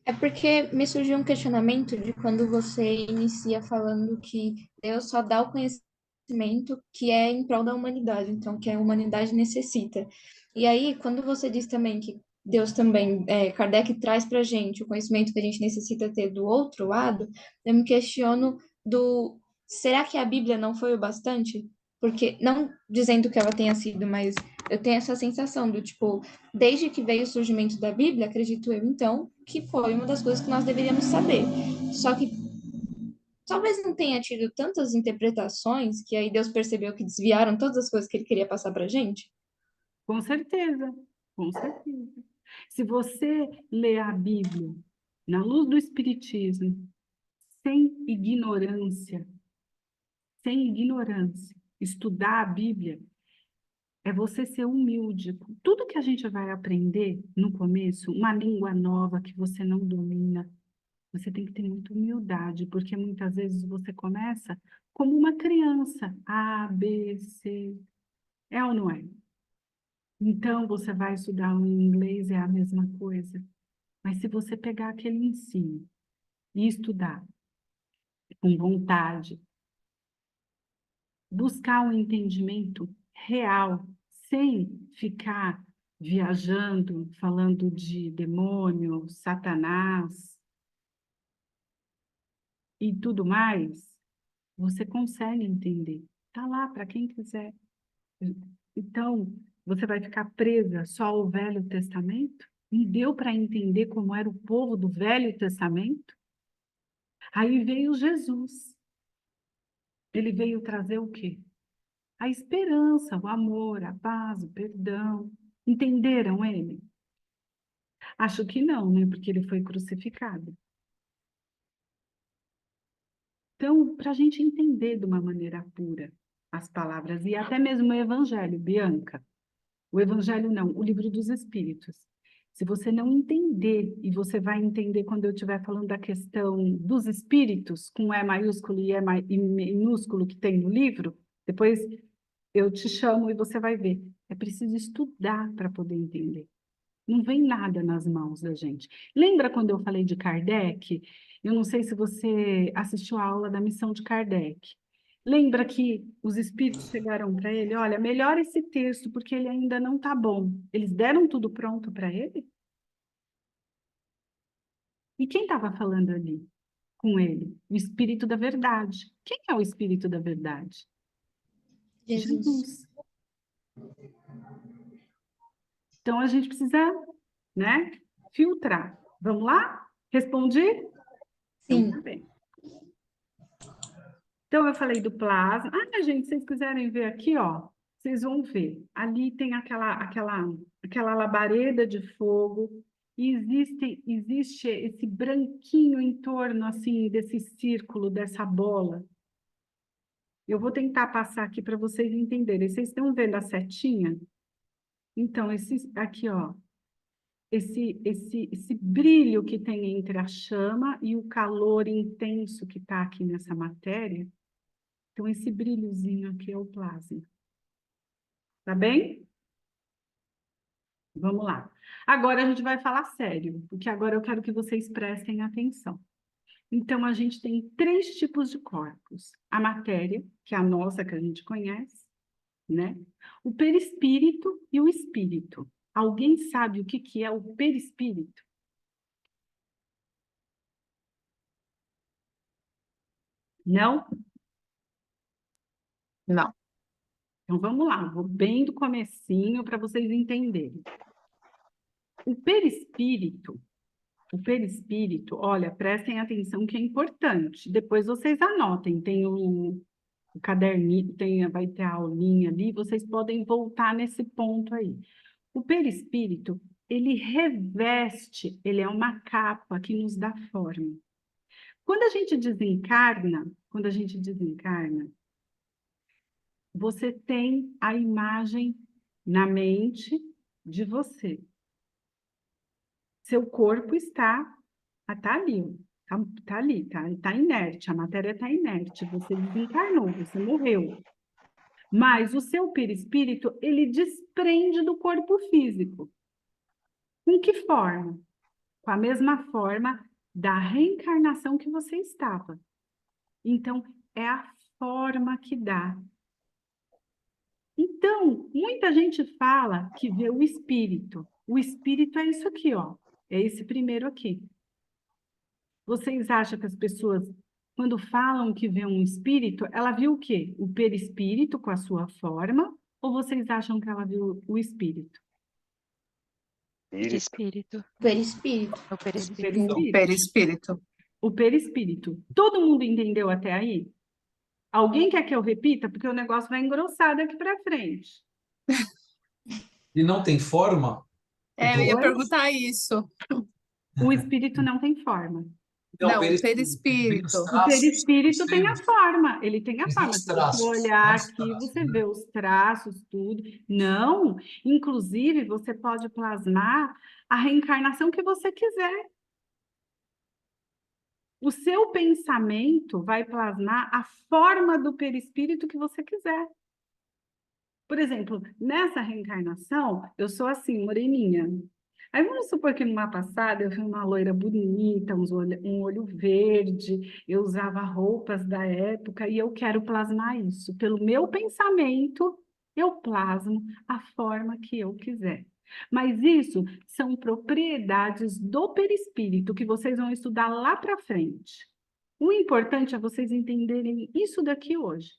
É porque me surgiu um questionamento de quando você inicia falando que Deus só dá o conhecimento que é em prol da humanidade, então que a humanidade necessita. E aí, quando você diz também que Deus também, Kardec traz para a gente o conhecimento que a gente necessita ter do outro lado, eu me questiono será que a Bíblia não foi o bastante? Porque, não dizendo que ela tenha sido, mas eu tenho essa sensação do tipo, desde que veio o surgimento da Bíblia, acredito eu, então, que foi uma das coisas que nós deveríamos saber. Só que talvez não tenha tido tantas interpretações que aí Deus percebeu que desviaram todas as coisas que ele queria passar para a gente. Com certeza, com certeza. Se você ler a Bíblia na luz do Espiritismo, sem ignorância, estudar a Bíblia, é você ser humilde. Tudo que a gente vai aprender no começo, uma língua nova que você não domina, você tem que ter muita humildade, porque muitas vezes você começa como uma criança, A, B, C, é ou não é? Então, você vai estudar o inglês, é a mesma coisa. Mas se você pegar aquele ensino e estudar com vontade, buscar um entendimento real, sem ficar viajando, falando de demônio, Satanás e tudo mais, você consegue entender. Está lá para quem quiser. Então, você vai ficar presa só ao Velho Testamento? Não deu para entender como era o povo do Velho Testamento? Aí veio Jesus. Ele veio trazer o quê? A esperança, o amor, a paz, o perdão. Entenderam ele? Acho que não, né? Porque ele foi crucificado. Então, para a gente entender de uma maneira pura as palavras, e até mesmo o Evangelho, Bianca, o Evangelho não, o Livro dos Espíritos. Se você não entender, e você vai entender quando eu estiver falando da questão dos espíritos, com E maiúsculo e E minúsculo que tem no livro, depois eu te chamo e você vai ver. É preciso estudar para poder entender. Não vem nada nas mãos da gente. Lembra quando eu falei de Kardec? Eu não sei se você assistiu a aula da missão de Kardec. Lembra que os espíritos chegaram para ele, olha, melhora esse texto, porque ele ainda não está bom. Eles deram tudo pronto para ele? E quem estava falando ali com ele? O Espírito da Verdade. Quem é o Espírito da Verdade? Jesus. Jesus. Então, a gente precisa, né, filtrar. Vamos lá? Respondi? Então, Sim. tá bem. Então, eu falei do plasma. Ah, gente, se vocês quiserem ver aqui, ó, vocês vão ver. Ali tem aquela labareda de fogo e existe esse branquinho em torno, assim, desse círculo, dessa bola. Eu vou tentar passar aqui para vocês entenderem. Vocês estão vendo a setinha? Então, aqui, ó, esse brilho que tem entre a chama e o calor intenso que está aqui nessa matéria. Então, esse brilhozinho aqui é o plasma. Tá bem? Vamos lá. Agora a gente vai falar sério, porque agora eu quero que vocês prestem atenção. Então, a gente tem 3 tipos de corpos. A matéria, que é a nossa, que a gente conhece, né? O perispírito e o espírito. Alguém sabe o que é o perispírito? Não? Não. Então vamos lá, vou bem do comecinho para vocês entenderem. O perispírito, olha, prestem atenção que é importante. Depois vocês anotem, tem o caderninho, vai ter a aulinha ali, vocês podem voltar nesse ponto aí. O perispírito, ele reveste, ele é uma capa que nos dá forma. Quando a gente desencarna, você tem a imagem na mente de você. Seu corpo está ali, ó. Tá ali, tá inerte, a matéria está inerte, você desencarnou, você morreu. Mas o seu perispírito, ele desprende do corpo físico. Com que forma? Com a mesma forma da reencarnação que você estava. Então, é a forma que dá. Então, muita gente fala que vê o espírito. O espírito é isso aqui, ó. É esse primeiro aqui. Vocês acham que as pessoas, quando falam que vê um espírito, ela viu o quê? O perispírito com a sua forma? Ou vocês acham que ela viu o espírito? Perispírito. Perispírito. O perispírito. Perispírito. Perispírito. O perispírito. Todo mundo entendeu até aí? Alguém quer que eu repita? Porque o negócio vai engrossar daqui para frente. E não tem forma? Eu ia Oi? perguntar isso. O espírito não tem forma. Não, o Tem perispírito. os O traços, perispírito tem a os forma, ele tem a Tem forma. os Se você traços, olhar os aqui, traços, você né? vê os traços, tudo. Não, inclusive, você pode plasmar a reencarnação que você quiser. O seu pensamento vai plasmar a forma do perispírito que você quiser. Por exemplo, nessa reencarnação, eu sou assim, moreninha. Aí vamos supor que numa passada eu vi uma loira bonita, um olho verde, eu usava roupas da época e eu quero plasmar isso. Pelo meu pensamento, eu plasmo a forma que eu quiser. Mas isso são propriedades do perispírito que vocês vão estudar lá para frente. O importante é vocês entenderem isso daqui hoje,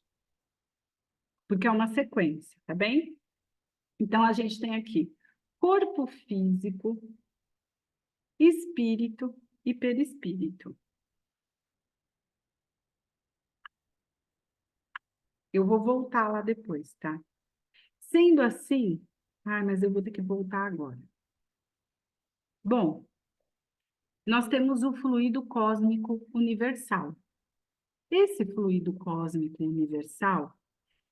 porque é uma sequência, tá bem? Então, a gente tem aqui corpo físico, espírito e perispírito. Eu vou voltar lá depois, tá? Sendo assim, mas eu vou ter que voltar agora. Bom, nós temos o fluido cósmico universal. Esse fluido cósmico universal,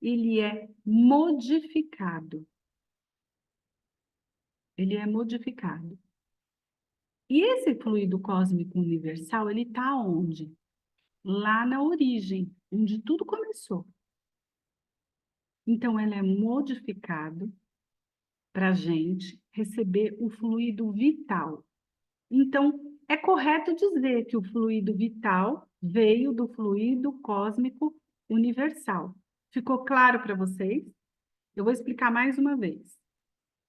ele é modificado. Ele é modificado. E esse fluido cósmico universal, ele está onde? Lá na origem, onde tudo começou. Então, ele é modificado para a gente receber o fluido vital. Então, é correto dizer que o fluido vital veio do fluido cósmico universal. Ficou claro para vocês? Eu vou explicar mais uma vez.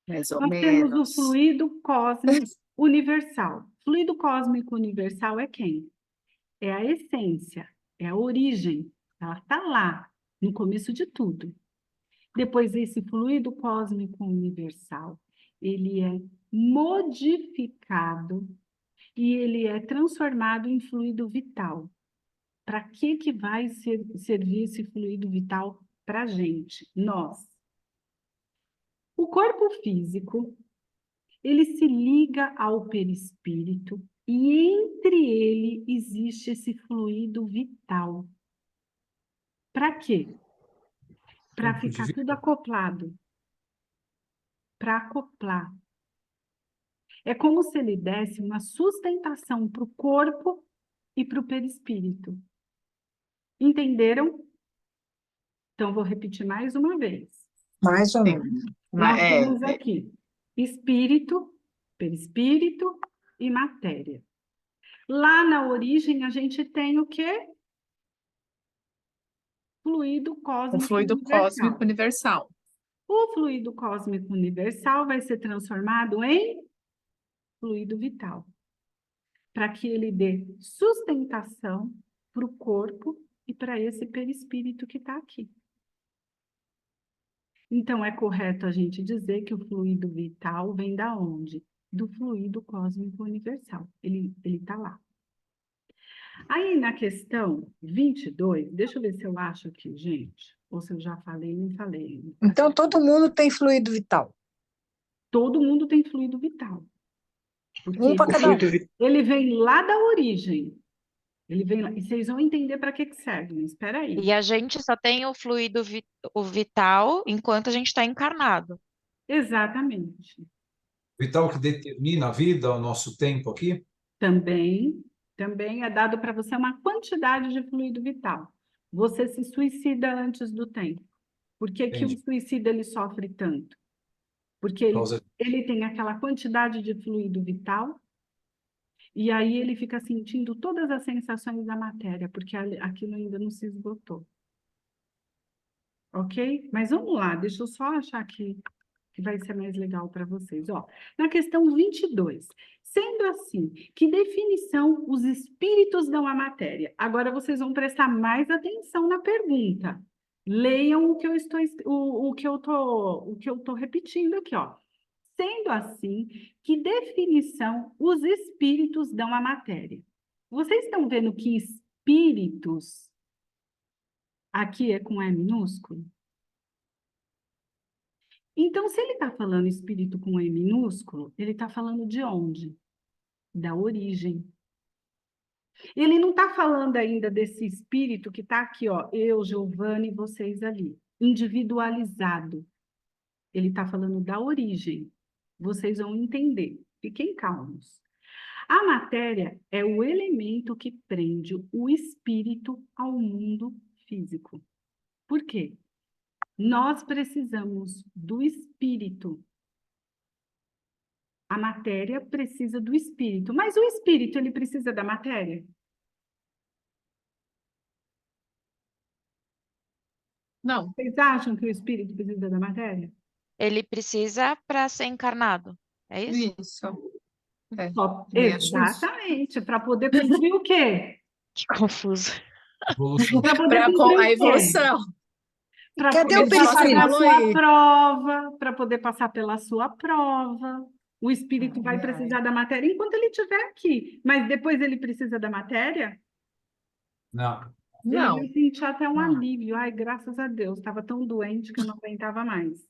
Mais ou Nós temos o menos. fluido cósmico universal. Fluido cósmico universal é quem? É a essência, é a origem. Ela está lá, no começo de tudo. Depois, esse fluido cósmico universal, ele é modificado e ele é transformado em fluido vital. Para que vai servir esse fluido vital para a gente? Nós. O corpo físico, ele se liga ao perispírito e entre ele existe esse fluido vital. Para quê? Para ficar tudo acoplado. Para acoplar. É como se ele desse uma sustentação para o corpo e para o perispírito. Entenderam? Então, vou repetir mais uma vez. Mais ou menos. Nós temos aqui espírito, perispírito e matéria. Lá na origem, a gente tem o quê? Fluido O cósmico fluido universal. cósmico universal. O fluido cósmico universal vai ser transformado em fluido vital, para que ele dê sustentação para o corpo e para esse perispírito que está aqui. Então, é correto a gente dizer que o fluido vital vem da onde? Do fluido cósmico universal. Ele está lá. Aí, na questão 22, deixa eu ver se eu acho aqui, gente, ou se eu já falei, não falei. Então, todo mundo tem fluido vital. Todo mundo tem fluido vital. Porque Um para O cada um. fluido vital. ele vem lá da origem. Ele vem lá. E vocês vão entender para que serve, mas espera aí. E a gente só tem o fluido o vital enquanto a gente está encarnado. Exatamente. Vital que determina a vida, o nosso tempo aqui? Também é dado para você uma quantidade de fluido vital. Você se suicida antes do tempo. Por que que o Entendi. suicida ele sofre tanto? Porque Por causa ele tem aquela quantidade de fluido vital e aí ele fica sentindo todas as sensações da matéria, porque aquilo ainda não se esgotou. Ok? Mas vamos lá, deixa eu só achar aqui que vai ser mais legal para vocês. Ó, na questão 22, sendo assim, que definição os espíritos dão à matéria? Agora vocês vão prestar mais atenção na pergunta. Leiam o que eu estou repetindo aqui, ó. Sendo assim, que definição os espíritos dão à matéria? Vocês estão vendo que espíritos aqui é com E minúsculo? Então, se ele está falando espírito com E minúsculo, ele está falando de onde? Da origem. Ele não está falando ainda desse espírito que está aqui, ó, eu, Giovanni e vocês ali, individualizado. Ele está falando da origem. Vocês vão entender. Fiquem calmos. A matéria é o elemento que prende o espírito ao mundo físico. Por quê? Nós precisamos do espírito. A matéria precisa do espírito. Mas o espírito, ele precisa da matéria? Não. Vocês acham que o espírito precisa da matéria? Ele precisa para ser encarnado. É isso? Isso. É, Só- também acho isso. Exatamente. Para poder cumprir o quê? Que confuso. evolução. Para poder cumprir A o quê? evolução. Para Cadê poder o passar pela perispírito? sua prova, para poder passar pela sua prova. O espírito vai precisar da matéria enquanto ele estiver aqui. Mas depois ele precisa da matéria? Não. Ele Não. vai sentir até um Não. alívio. Ai, graças a Deus, estava tão doente que eu não aguentava mais.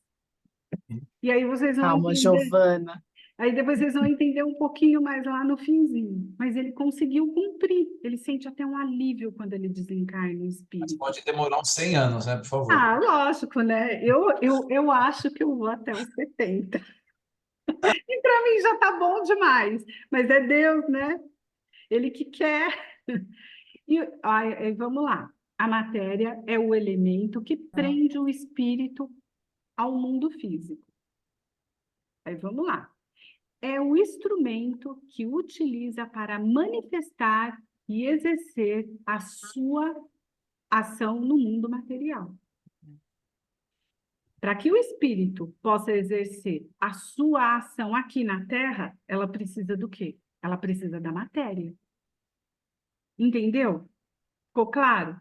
E aí vocês vão Calma, entender. Giovana. Aí depois vocês vão entender um pouquinho mais lá no finzinho. Mas ele conseguiu cumprir. Ele sente até um alívio quando ele desencarna o Mas espírito. pode demorar uns 100 anos, né? Por favor. Ah, lógico, né? Eu acho que eu vou até os 70. E para mim já tá bom demais. Mas é Deus, né? Ele que quer. Aí, vamos lá. A matéria é o elemento que prende o espírito ao mundo físico. Aí vamos lá. É o instrumento que utiliza para manifestar e exercer a sua ação no mundo material. Para que o espírito possa exercer a sua ação aqui na Terra, ela precisa do quê? Ela precisa da matéria. Entendeu? Ficou claro?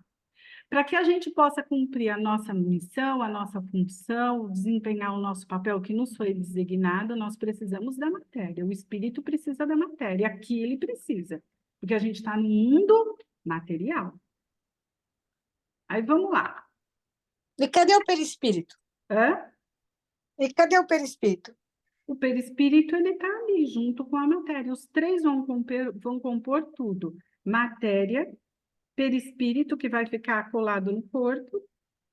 Para que a gente possa cumprir a nossa missão, a nossa função, desempenhar o nosso papel que nos foi designado, nós precisamos da matéria. O espírito precisa da matéria. Aqui ele precisa, porque a gente está no mundo material. Aí vamos lá. E cadê o perispírito? Hã? E cadê o perispírito? O perispírito ele está ali junto com a matéria. Os três vão compor tudo. Matéria, perispírito, que vai ficar colado no corpo,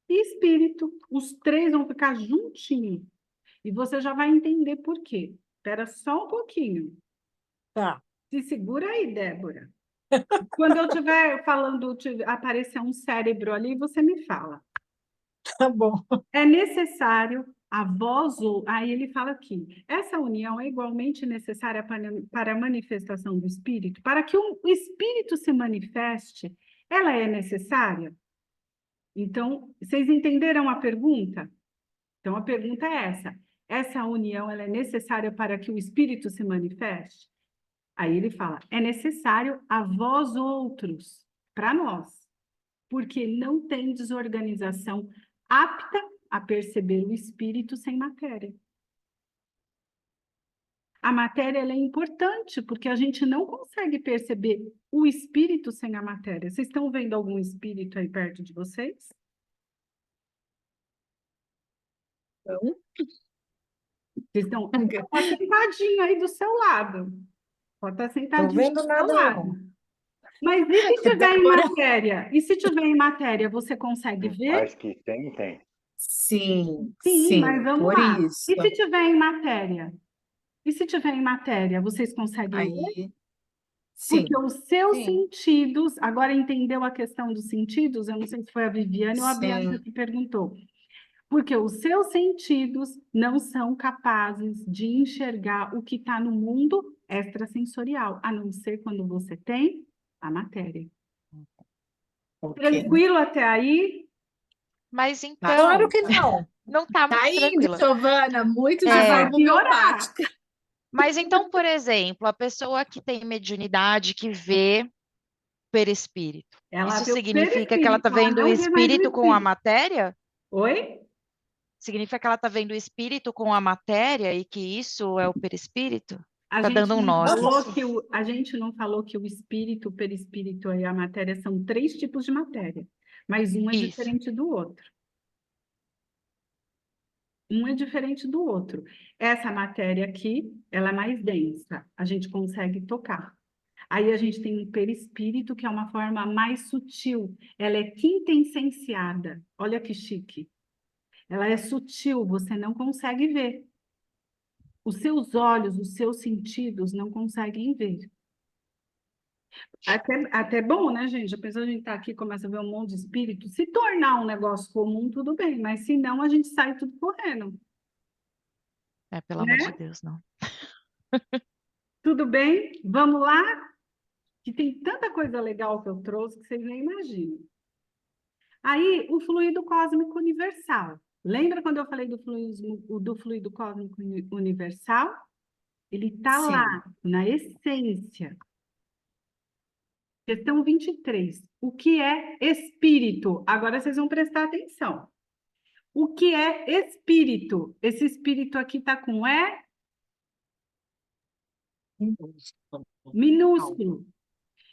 e espírito. Os três vão ficar juntinhos. E você já vai entender por quê. Espera só um pouquinho. Tá. Se segura aí, Débora. Quando eu estiver falando, aparecer um cérebro ali, você me fala. Tá bom. É necessário a voz ou... Aí ele fala aqui, essa união é igualmente necessária para a manifestação do espírito? Para que o espírito se manifeste, ela é necessária? Então, vocês entenderam a pergunta? Então, a pergunta é essa. Essa união ela é necessária para que o espírito se manifeste? Aí ele fala, é necessário a vós outros, para nós, porque não tem desorganização apta a perceber o espírito sem matéria. A matéria ela é importante, porque a gente não consegue perceber o espírito sem a matéria. Vocês estão vendo algum espírito aí perto de vocês? Não. Vocês estão... Pode estar sentadinho aí do seu lado. Pode estar Estou sentadinho vendo do seu nada, lado. não. Mas e se tiver em Débora. matéria? E se tiver em matéria, você consegue ver? Mas que tem. Sim, Sim, mas vamos por lá. isso. E se tiver em matéria? E se tiver em matéria, vocês conseguem ver? Aí, sim, Porque os seus sim, sentidos, agora entendeu a questão dos sentidos? Eu não sei se foi a Viviane ou a Bianca sim, que perguntou. Porque os seus sentidos não são capazes de enxergar o que está no mundo extrasensorial, a não ser quando você tem a matéria. ok. Tranquilo até aí? Mas Claro então, que não. não tá Tá muito indo, tranquilo. Giovana, muito de Mas vai forma piorar. homeopática. Mas então, por exemplo, a pessoa que tem mediunidade, que vê perispírito, Ela isso vê o significa que ela está perispírito, ela vendo o não vê mais o espírito com a espírito. matéria? Oi? Significa que ela está vendo o espírito com a matéria e que isso é o perispírito? A Tá gente dando um não nó aqui. falou que a gente não falou que o espírito, o perispírito e a matéria são 3 tipos de matéria, mas um é Isso. diferente do outro. Um é diferente do outro. Essa matéria aqui, ela é mais densa, a gente consegue tocar. Aí a gente tem um perispírito, que é uma forma mais sutil, ela é quintessenciada. Olha que chique. Ela é sutil, você não consegue ver. Os seus olhos, os seus sentidos não conseguem ver. Até bom, né, gente? A pessoa a gente tá aqui, começa a ver um monte de espírito. Se tornar um negócio comum, tudo bem, mas se não, a gente sai tudo correndo, É, pelo amor de né? Deus, não. Tudo bem? Vamos lá? Que tem tanta coisa legal que eu trouxe que vocês nem imaginam. Aí, o fluido cósmico universal. Lembra quando eu falei do fluido cósmico universal? Ele está Sim, lá, na essência. Questão 23. O que é espírito? Agora vocês vão prestar atenção. O que é espírito? Esse espírito aqui está com E minúsculo.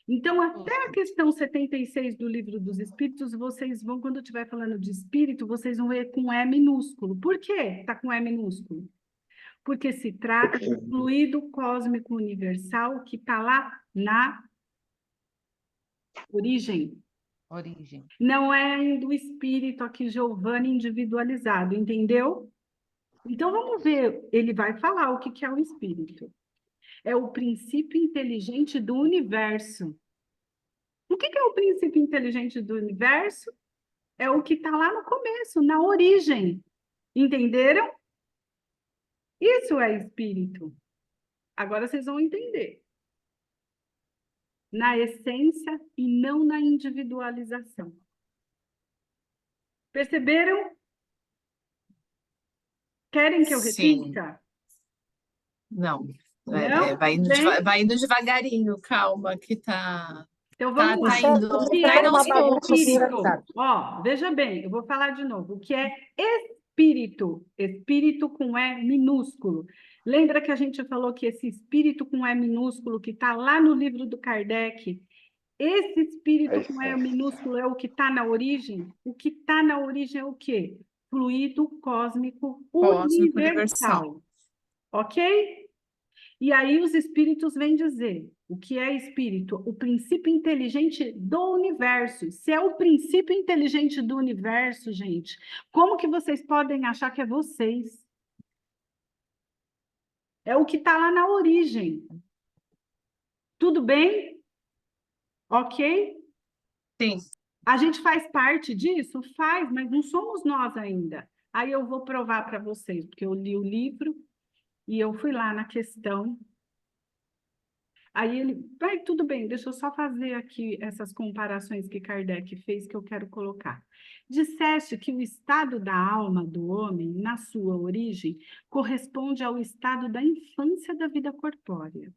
Então, até a questão 76 do Livro dos Espíritos, vocês vão, quando eu estiver falando de espírito, vocês vão ver com E minúsculo. Por quê está com E minúsculo? Porque se trata do fluido cósmico universal que está lá na origem. Origem. Não é ainda o espírito aqui, Giovanni, individualizado, entendeu? Então, vamos ver, ele vai falar o que é o espírito. É o princípio inteligente do universo. O que é o princípio inteligente do universo? É o que está lá no começo, na origem. Entenderam? Isso é espírito. Agora vocês vão entender. Na essência e não na individualização. Perceberam? Querem que eu sim. repita? Não. Não? Vai indo, Bem, vai indo devagarinho, calma, que tá então vamos lá. Isso indo. O que tá é Tá indo aos uma bagunça poucos. desgraçada. Ó, veja bem, eu vou falar de novo. O que é espírito? Espírito com E minúsculo. Lembra que a gente falou que esse espírito com E minúsculo, que está lá no livro do Kardec, esse espírito com E minúsculo é o que está na origem? O que está na origem é o quê? Fluido cósmico Cósmico universal. Ok? E aí os espíritos vêm dizer, o que é espírito? O princípio inteligente do universo. Se é o princípio inteligente do universo, gente, como que vocês podem achar que é vocês? É o que está lá na origem. Tudo bem? Ok? Sim. A gente faz parte disso? Faz, mas não somos nós ainda. Aí eu vou provar para vocês, porque eu li o livro e eu fui lá na questão. Aí ele, vai, tudo bem, deixa eu só fazer aqui essas comparações que Kardec fez que eu quero colocar. Disseste que o estado da alma do homem, na sua origem, corresponde ao estado da infância da vida corpórea,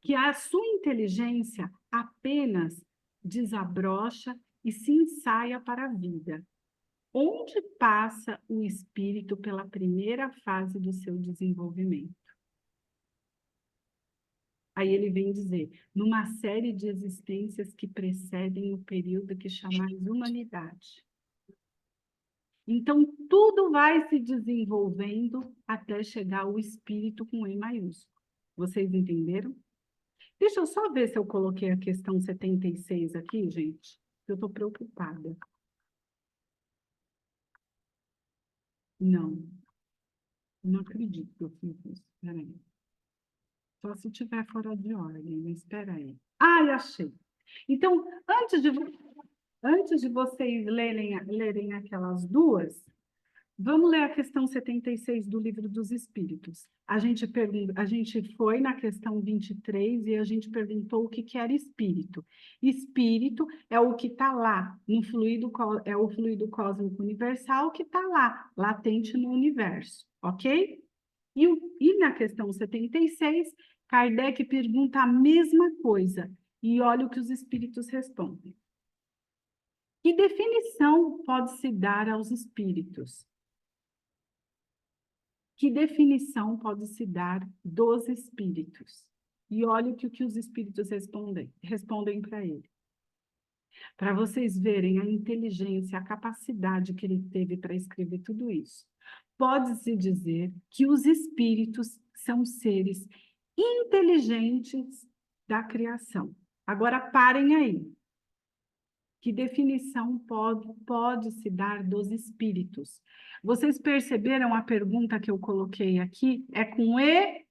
que a sua inteligência apenas desabrocha e se ensaia para a vida. Onde passa o espírito pela primeira fase do seu desenvolvimento? Aí ele vem dizer, numa série de existências que precedem o período que chamais humanidade. Então, tudo vai se desenvolvendo até chegar ao espírito com E maiúsculo. Vocês entenderam? Deixa eu só ver se eu coloquei a questão 76 aqui, gente. Eu estou preocupada. Não acredito que eu fiz isso. Espera aí. Só se estiver fora de ordem, mas espera aí. Achei. Então, antes de vocês lerem aquelas duas, vamos ler a questão 76 do Livro dos Espíritos. A gente foi na questão 23 e a gente perguntou o que era espírito. Espírito é o que está lá, é o fluido cósmico universal que está lá, latente no universo, ok? E na questão 76, Kardec pergunta a mesma coisa, e olha o que os espíritos respondem. Que definição pode-se dar aos espíritos? Que definição pode-se dar dos espíritos? E olha o que os espíritos respondem para ele. Para vocês verem a inteligência, a capacidade que ele teve para escrever tudo isso. Pode-se dizer que os espíritos são seres inteligentes da criação. Agora parem aí. Que definição pode-se dar dos espíritos? Vocês perceberam a pergunta que eu coloquei aqui? É com E?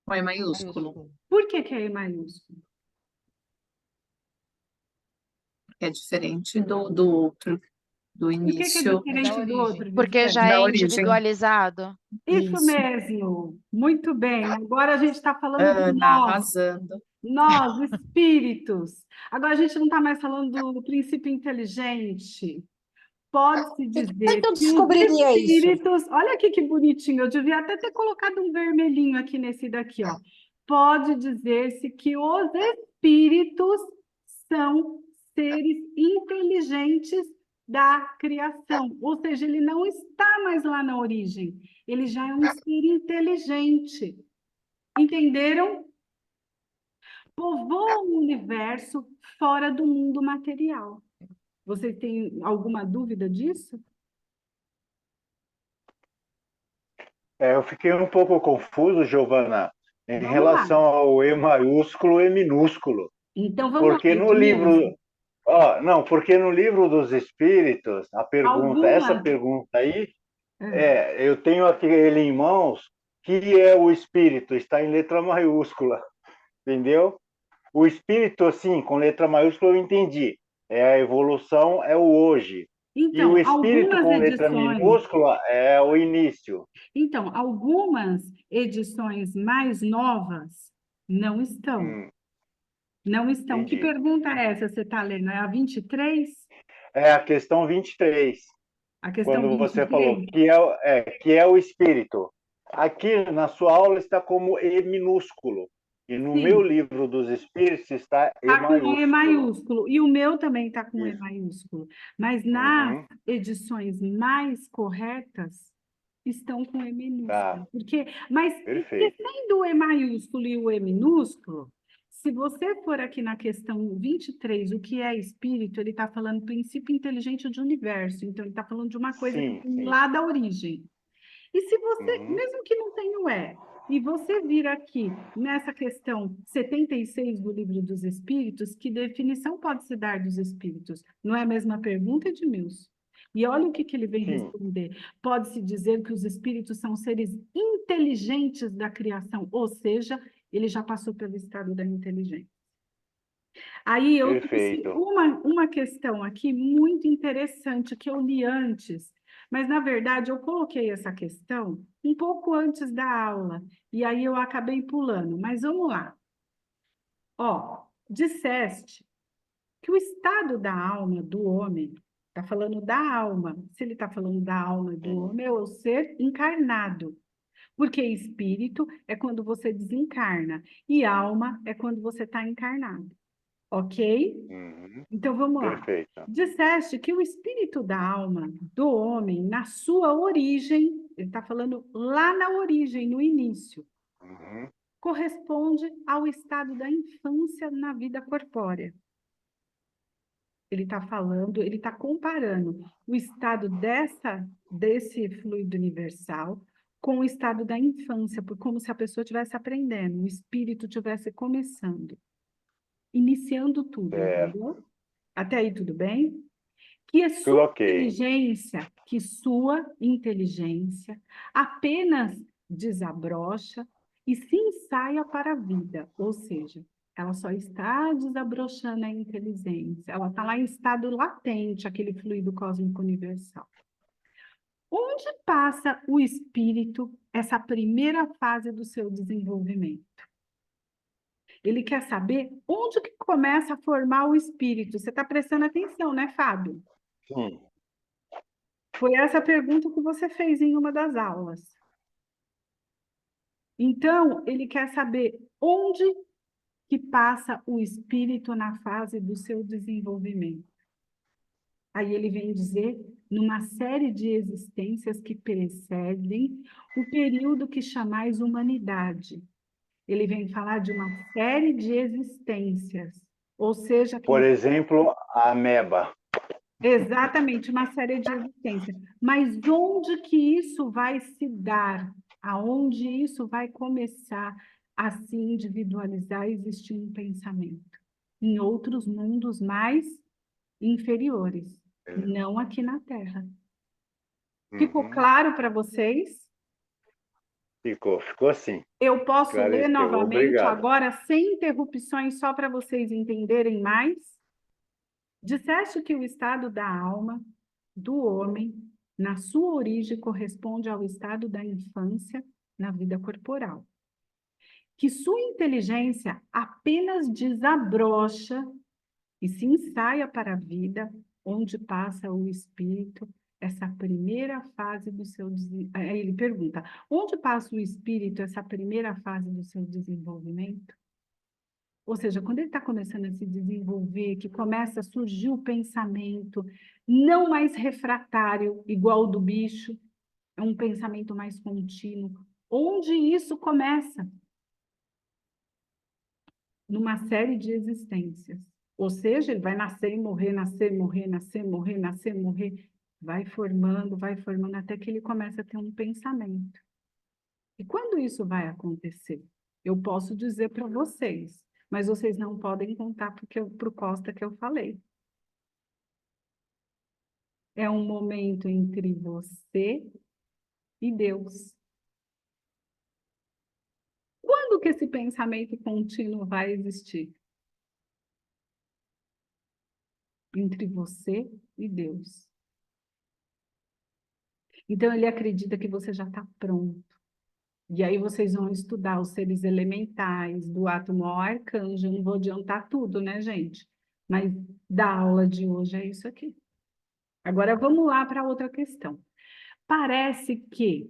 Com E maiúsculo. Por que é E maiúsculo? É diferente do outro, do Por que é início. diferente do outro? Porque já Da é origem. individualizado. Isso mesmo. Muito bem. Agora a gente está falando de Ana, nós. arrasando. Nós, espíritos. Agora a gente não está mais falando do princípio inteligente. Pode-se dizer Como é que eu que os descobriria isso? espíritos... Olha aqui que bonitinho, eu devia até ter colocado um vermelhinho aqui nesse daqui, ó. Pode dizer-se que os espíritos são seres inteligentes da criação. Ou seja, ele não está mais lá na origem. Ele já é um ser inteligente. Entenderam? Povoa o universo fora do mundo material. Vocês têm alguma dúvida disso? Eu fiquei um pouco confuso, Giovana, em Vamos relação lá. ao E maiúsculo e minúsculo. Então vamos Porque lá, no livro, Edmilson. não, porque no livro dos Espíritos, essa Alguma... pergunta aí, eu tenho aquele em mãos, que é o espírito, está em letra maiúscula, entendeu? O espírito, assim, com letra maiúscula, eu entendi. A evolução, é o hoje. E Então, o espírito algumas com letra edições... minúscula é o início. Então, algumas edições mais novas não estão. Não estão. Que Entendi. pergunta é essa? Você está lendo? É a 23? É a questão 23. A questão Quando você 23? falou que é o espírito. Aqui na sua aula está como E minúsculo. E no Sim. meu livro dos espíritos está E Está com E maiúsculo. maiúsculo. E o meu também está com E Isso. maiúsculo. Mas nas edições mais corretas, estão com E minúsculo. Tá. Mas Perfeito. esquecendo o E maiúsculo e o E minúsculo, se você for aqui na questão 23, o que é espírito, ele está falando princípio inteligente do universo. Então, ele está falando de uma coisa que vem lá da origem. E se você, mesmo que não tenha o E, e você vir aqui nessa questão 76 do Livro dos Espíritos, que definição pode se dar dos espíritos? Não é a mesma pergunta, Edmilson? E olha o que ele vem responder. Pode-se dizer que os espíritos são seres inteligentes da criação, ou seja, ele já passou pelo estado da inteligência. Aí eu trouxe uma questão aqui muito interessante que eu li antes, mas na verdade eu coloquei essa questão um pouco antes da aula, e aí eu acabei pulando, mas vamos lá. Ó, disseste que o estado da alma do homem, está falando da alma, se ele está falando da alma do homem, é o ser encarnado. Porque espírito é quando você desencarna, e alma é quando você está encarnado. Ok? Então, vamos lá. Perfeito. Disseste que o espírito da alma do homem, na sua origem, ele está falando lá na origem, no início, Uhum. corresponde ao estado da infância na vida corpórea. Ele está falando, ele está comparando o estado desse fluido universal com o estado da infância, como se a pessoa estivesse aprendendo, o espírito estivesse começando, iniciando tudo, entendeu? Até aí tudo bem? Que Tudo ok. sua inteligência apenas desabrocha e se ensaia para a vida, ou seja, ela só está desabrochando a inteligência, ela está lá em estado latente, aquele fluido cósmico universal. Onde passa o espírito, essa primeira fase do seu desenvolvimento? Ele quer saber onde que começa a formar o espírito. Você está prestando atenção, né, Fábio? Sim. Foi essa a pergunta que você fez em uma das aulas. Então, ele quer saber onde que passa o espírito na fase do seu desenvolvimento. Aí ele vem dizer, numa série de existências que precedem o período que chamais humanidade. Ele vem falar de uma série de existências, ou seja, Por exemplo, a ameba. exatamente, uma série de existências. Mas onde que isso vai se dar? Aonde isso vai começar a se individualizar e existir um pensamento? Em outros mundos mais inferiores, não aqui na Terra. Ficou claro para vocês? Ficou assim. Eu posso ler Esclareceu. novamente Obrigado. agora, sem interrupções, só para vocês entenderem mais? Disseste que o estado da alma do homem, na sua origem, corresponde ao estado da infância na vida corporal. Que sua inteligência apenas desabrocha e se ensaia para a vida, onde passa o espírito, essa primeira fase do seu desenvolvimento. Aí ele pergunta, onde passa o espírito, essa primeira fase do seu desenvolvimento? Ou seja, quando ele está começando a se desenvolver, que começa a surgir o pensamento, não mais refratário, igual o do bicho, é um pensamento mais contínuo. Onde isso começa? Numa série de existências. Ou seja, ele vai nascer e morrer, nascer, morrer, nascer, morrer, nascer, morrer. Vai formando, até que ele começa a ter um pensamento. E quando isso vai acontecer? Eu posso dizer para vocês, mas vocês não podem contar para o Costa que eu falei. É um momento entre você e Deus. Quando que esse pensamento contínuo vai existir? Entre você e Deus. Então, ele acredita que você já está pronto. E aí vocês vão estudar os seres elementais, do átomo ao arcanjo. Eu não vou adiantar tudo, né, gente? Mas da aula de hoje é isso aqui. Agora, vamos lá para outra questão. Parece que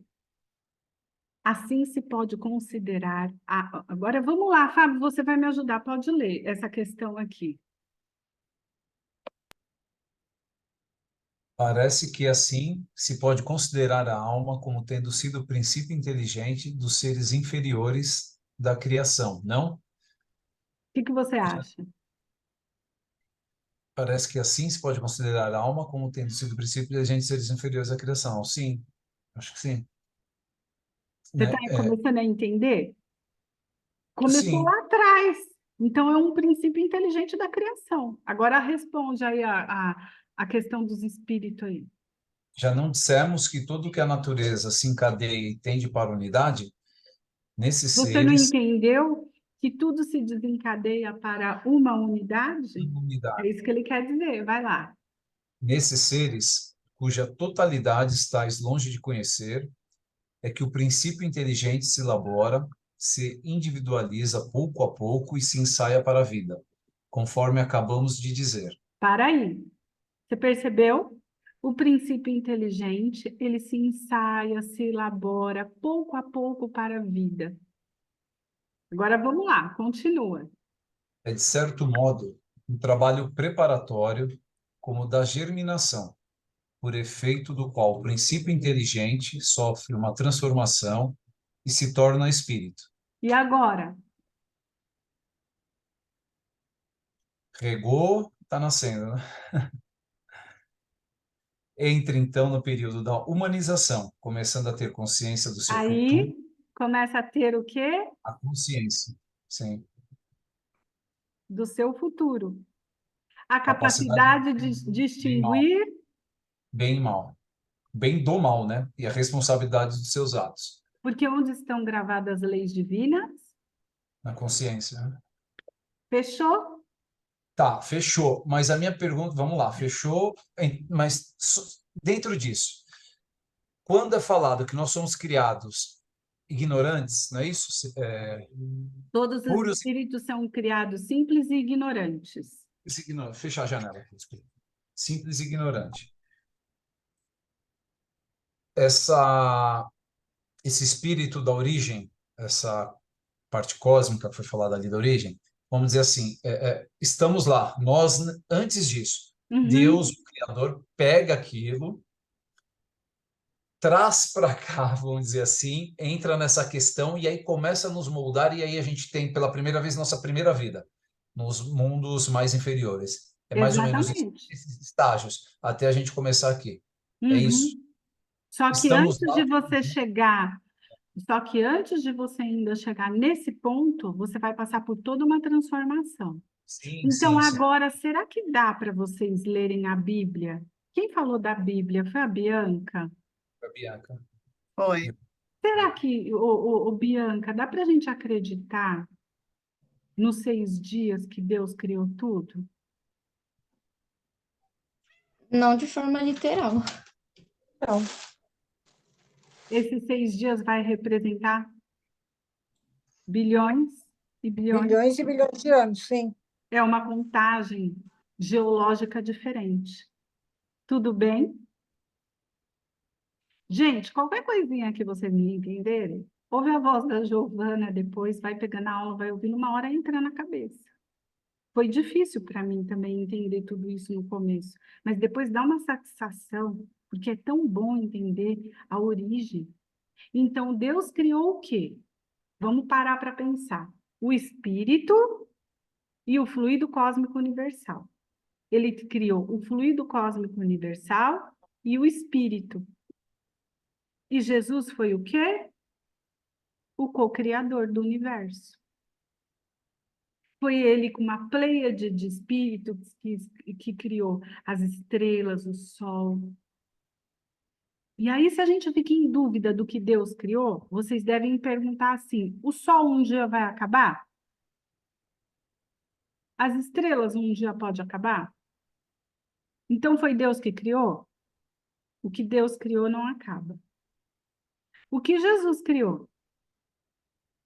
assim se pode considerar... Agora, vamos lá, Fábio, você vai me ajudar. Pode ler essa questão aqui. Parece que assim se pode considerar a alma como tendo sido o princípio inteligente dos seres inferiores da criação, não? O que você acha? Parece que assim se pode considerar a alma como tendo sido o princípio inteligente dos seres inferiores da criação. Sim, acho que sim. Você está Né? começando a entender? Começou Sim, lá atrás. Então, é um princípio inteligente da criação. Agora responde aí a questão dos espíritos aí. já não dissemos que tudo que a natureza se encadeia e tende para a unidade? Nesses Você não seres, entendeu que tudo se desencadeia para uma unidade? É unidade. isso que ele quer dizer. Vai lá. Nesses seres, cuja totalidade estáis longe de conhecer, é que o princípio inteligente se elabora, se individualiza pouco a pouco e se ensaia para a vida, conforme acabamos de dizer. Para aí. Você percebeu? O princípio inteligente, ele se ensaia, se elabora pouco a pouco para a vida. Agora vamos lá, continua. É, de certo modo, um trabalho preparatório como o da germinação, por efeito do qual o princípio inteligente sofre uma transformação e se torna espírito. E agora? Regou, está nascendo, né? Entra, então, no período da humanização, começando a ter consciência do seu futuro, Aí começa a ter o quê? a consciência, sim, Do seu futuro. A capacidade capacidade de de bem e mal, distinguir, bem e mal, bem do mal, né? E a responsabilidade dos seus atos, porque onde estão gravadas as leis divinas? na consciência, né? Fechou? Tá, fechou. Mas a minha pergunta, vamos lá, fechou, mas dentro disso, quando é falado que nós somos criados ignorantes, não é isso? Todos os Puros espíritos são criados simples e ignorantes. Fechar a janela aqui, desculpa. Simples e ignorante. Esse espírito da origem, essa parte cósmica que foi falada ali da origem, vamos dizer assim, estamos lá. Nós, antes disso, Deus, Uhum. o Criador, pega aquilo, traz para cá, vamos dizer assim, entra nessa questão e aí começa a nos moldar e aí a gente tem pela primeira vez nossa primeira vida nos mundos mais inferiores. É mais ou menos Exatamente. esses estágios até a gente começar aqui. É isso. Uhum. Só que Estamos antes de lá. você chegar, só que antes de você ainda chegar nesse ponto, você vai passar por toda uma transformação. Sim, Então, sim, sim. agora, será que dá para vocês lerem a Bíblia? Quem falou da Bíblia? Foi a Bianca? Bianca. Foi. Será que, Bianca, dá para a gente acreditar nos 6 dias que Deus criou tudo? Não de forma literal. Não. Esses 6 dias vai representar bilhões e bilhões. Bilhões e bilhões de anos, sim. É uma contagem geológica diferente. Tudo bem? Gente, qualquer coisinha que vocês não entenderem, ouve a voz da Giovana depois, vai pegando a aula, vai ouvindo, uma hora entra na cabeça. Foi difícil para mim também entender tudo isso no começo, mas depois dá uma satisfação, porque é tão bom entender a origem. Então, Deus criou o quê? Vamos parar para pensar. O espírito e o fluido cósmico universal. Ele criou o fluido cósmico universal e o espírito. E Jesus foi o quê? O co-criador do universo. Foi ele com uma pleiade de espíritos que criou as estrelas, o sol. E aí, se a gente fica em dúvida do que Deus criou, vocês devem perguntar assim: o sol um dia vai acabar? As estrelas um dia pode acabar? Então foi Deus que criou? O que Deus criou não acaba. O que Jesus criou?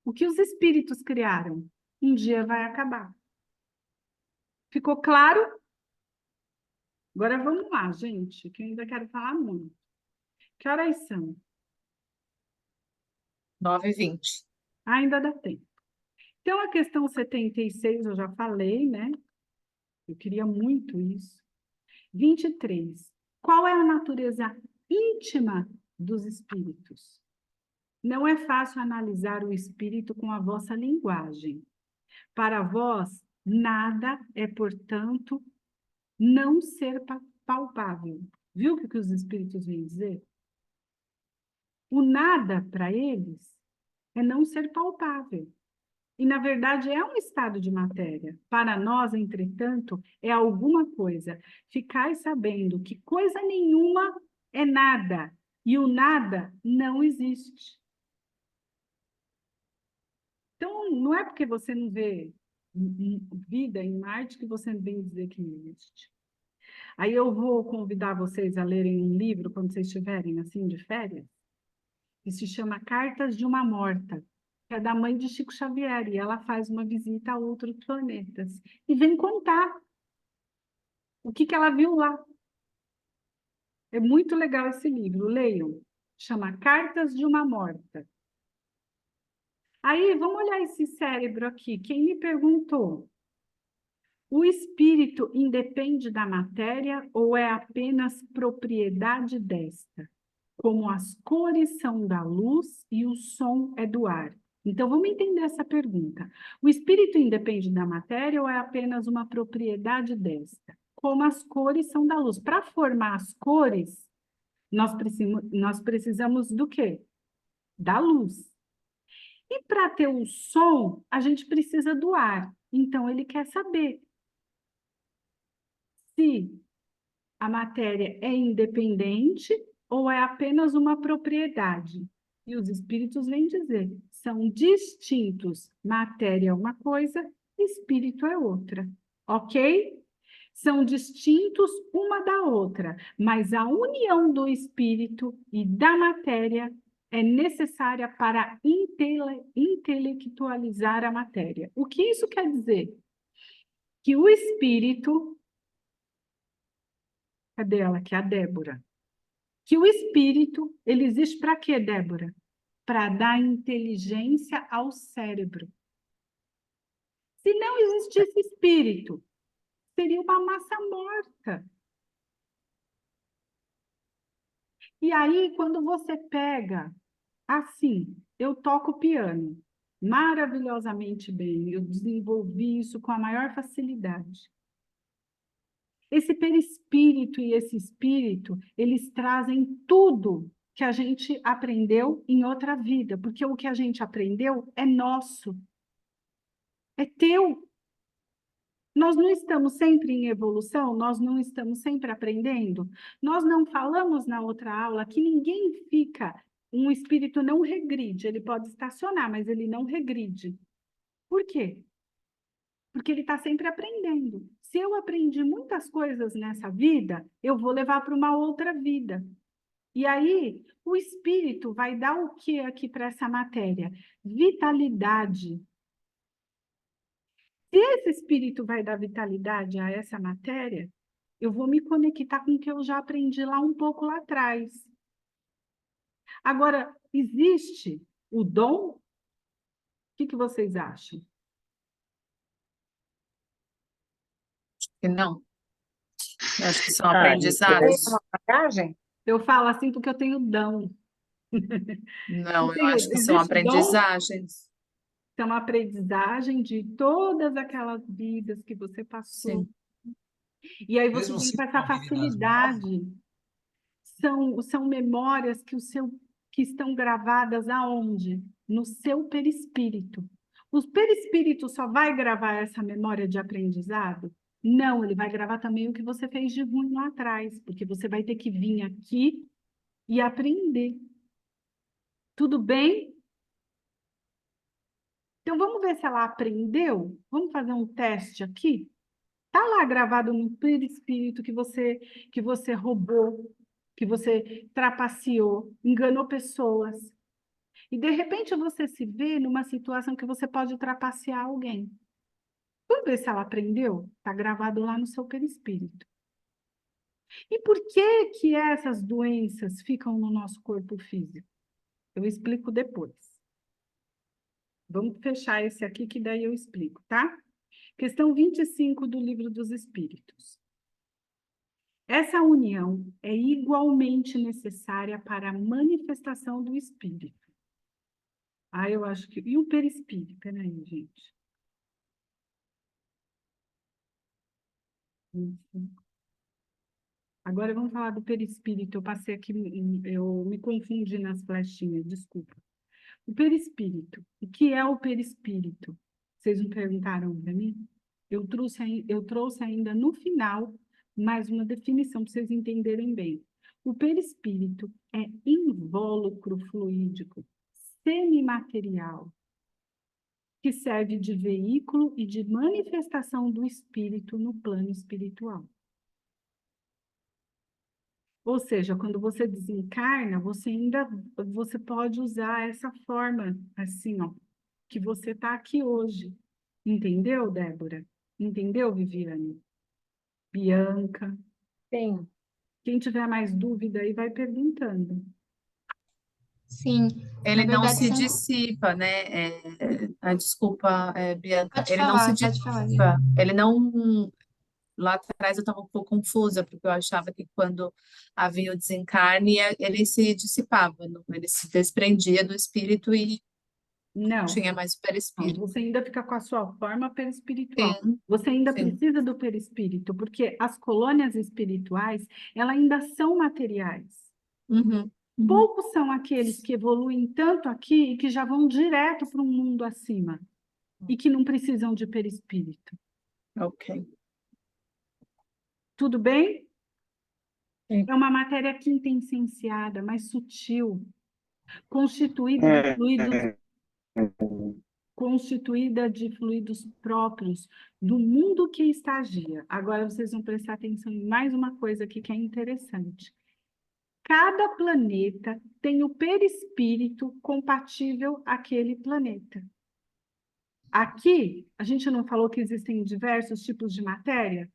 O que os espíritos criaram? Um dia vai acabar. Ficou claro? Agora vamos lá, gente, que eu ainda quero falar muito. Que horas são? 9h20. Ainda dá tempo. Então, a questão 76 eu já falei, né? Eu queria muito isso. 23. Qual é a natureza íntima dos espíritos? Não é fácil analisar o espírito com a vossa linguagem. Para vós, nada é, portanto, não ser palpável. Viu o que os espíritos vêm dizer? O nada, para eles, é não ser palpável. E, na verdade, é um estado de matéria. Para nós, entretanto, é alguma coisa. Ficai sabendo que coisa nenhuma é nada, e o nada não existe. Então, não é porque você não vê vida em Marte que você vem dizer que não existe. Aí eu vou convidar vocês a lerem um livro, quando vocês estiverem assim de férias, que se chama Cartas de uma Morta, que é da mãe de Chico Xavier, e ela faz uma visita a outros planetas e vem contar o que ela viu lá. É muito legal esse livro, leiam. Chama Cartas de uma Morta. Aí, vamos olhar esse cérebro aqui. Quem me perguntou? O espírito independe da matéria ou é apenas propriedade desta? Como as cores são da luz e o som é do ar. Então, vamos entender essa pergunta. O espírito independe da matéria ou é apenas uma propriedade desta? Como as cores são da luz. Para formar as cores, nós precisamos do quê? Da luz. E para ter o som, a gente precisa do ar. Então, ele quer saber se a matéria é independente ou é apenas uma propriedade. E os espíritos vêm dizer, são distintos. Matéria é uma coisa, espírito é outra. Ok? São distintos uma da outra, mas a união do espírito e da matéria é necessária para intelectualizar a matéria. O que isso quer dizer? Que o espírito... Cadê ela aqui? A Débora. Que o espírito, ele existe para quê, Débora? Para dar inteligência ao cérebro. Se não existisse espírito, seria uma massa morta. E aí, quando você pega, assim, eu toco piano maravilhosamente bem, eu desenvolvi isso com a maior facilidade. Esse perispírito e esse espírito, eles trazem tudo que a gente aprendeu em outra vida, porque o que a gente aprendeu é nosso, é teu. Nós não estamos sempre em evolução, nós não estamos sempre aprendendo. Nós não falamos na outra aula que ninguém fica, um espírito não regride, ele pode estacionar, mas ele não regride. Por quê? Porque ele está sempre aprendendo. Se eu aprendi muitas coisas nessa vida, eu vou levar para uma outra vida. E aí, o espírito vai dar o que aqui para essa matéria? Vitalidade. Se esse espírito vai dar vitalidade a essa matéria, eu vou me conectar com o que eu já aprendi lá um pouco lá atrás. Agora, existe o dom? O que vocês acham? Não. Eu acho que são Ah, aprendizados. Tem uma bagagem? Eu falo assim porque eu tenho dom. Não, eu acho que são Existe dom? aprendizagens. É uma aprendizagem de todas aquelas vidas que você passou. Sim. E aí você Mesmo tem se com essa uma vida nas memórias, facilidade. São memórias que estão gravadas aonde? No seu perispírito. O perispírito só vai gravar essa memória de aprendizado? Não, ele vai gravar também o que você fez de ruim lá atrás, porque você vai ter que vir aqui e aprender. Tudo bem? Então, vamos ver se ela aprendeu? Vamos fazer um teste aqui? Está lá gravado no perispírito que você roubou, que você trapaceou, enganou pessoas. E, de repente, você se vê numa situação que você pode trapacear alguém. Vamos ver se ela aprendeu? Está gravado lá no seu perispírito. E por que que essas doenças ficam no nosso corpo físico? Eu explico depois. Vamos fechar esse aqui, que daí eu explico, tá? Questão 25 do Livro dos Espíritos. Essa união é igualmente necessária para a manifestação do espírito. Ah, eu acho que... E o perispírito? Peraí, gente. Agora vamos falar do perispírito. Eu passei aqui, eu me confundi nas flechinhas, desculpa. O perispírito. O que é o perispírito? Vocês me perguntaram para mim? Eu trouxe ainda no final mais uma definição para vocês entenderem bem. O perispírito é invólucro fluídico, semimaterial, que serve de veículo e de manifestação do espírito no plano espiritual. Ou seja, quando você desencarna, você pode usar essa forma, assim, ó, que você está aqui hoje. Entendeu, Débora? Entendeu, Viviane? Bianca? Sim. Quem tiver mais dúvida aí, vai perguntando. Sim, Ele na não verdade se são... dissipa, né? Desculpa, Bianca, Pode ele não se falar, pode falar. dissipa, ele não. Lá atrás eu estava um pouco confusa, porque eu achava que quando havia o desencarne, ele se dissipava, ele se desprendia do espírito e Não, tinha mais o não, perispírito. você ainda fica com a sua forma perispiritual. Sim, Você ainda sim. precisa do perispírito, porque as colônias espirituais, elas ainda são materiais. Uhum, uhum. Poucos são aqueles que evoluem tanto aqui e que já vão direto para um mundo acima e que não precisam de perispírito. Ok. Tudo bem? Sim. É uma matéria quintessenciada, mais sutil, constituída de fluidos, constituída de fluidos próprios do mundo que estagia. Agora vocês vão prestar atenção em mais uma coisa aqui que é interessante. Cada planeta tem o perispírito compatível àquele planeta. Aqui, a gente não falou que existem diversos tipos de matéria?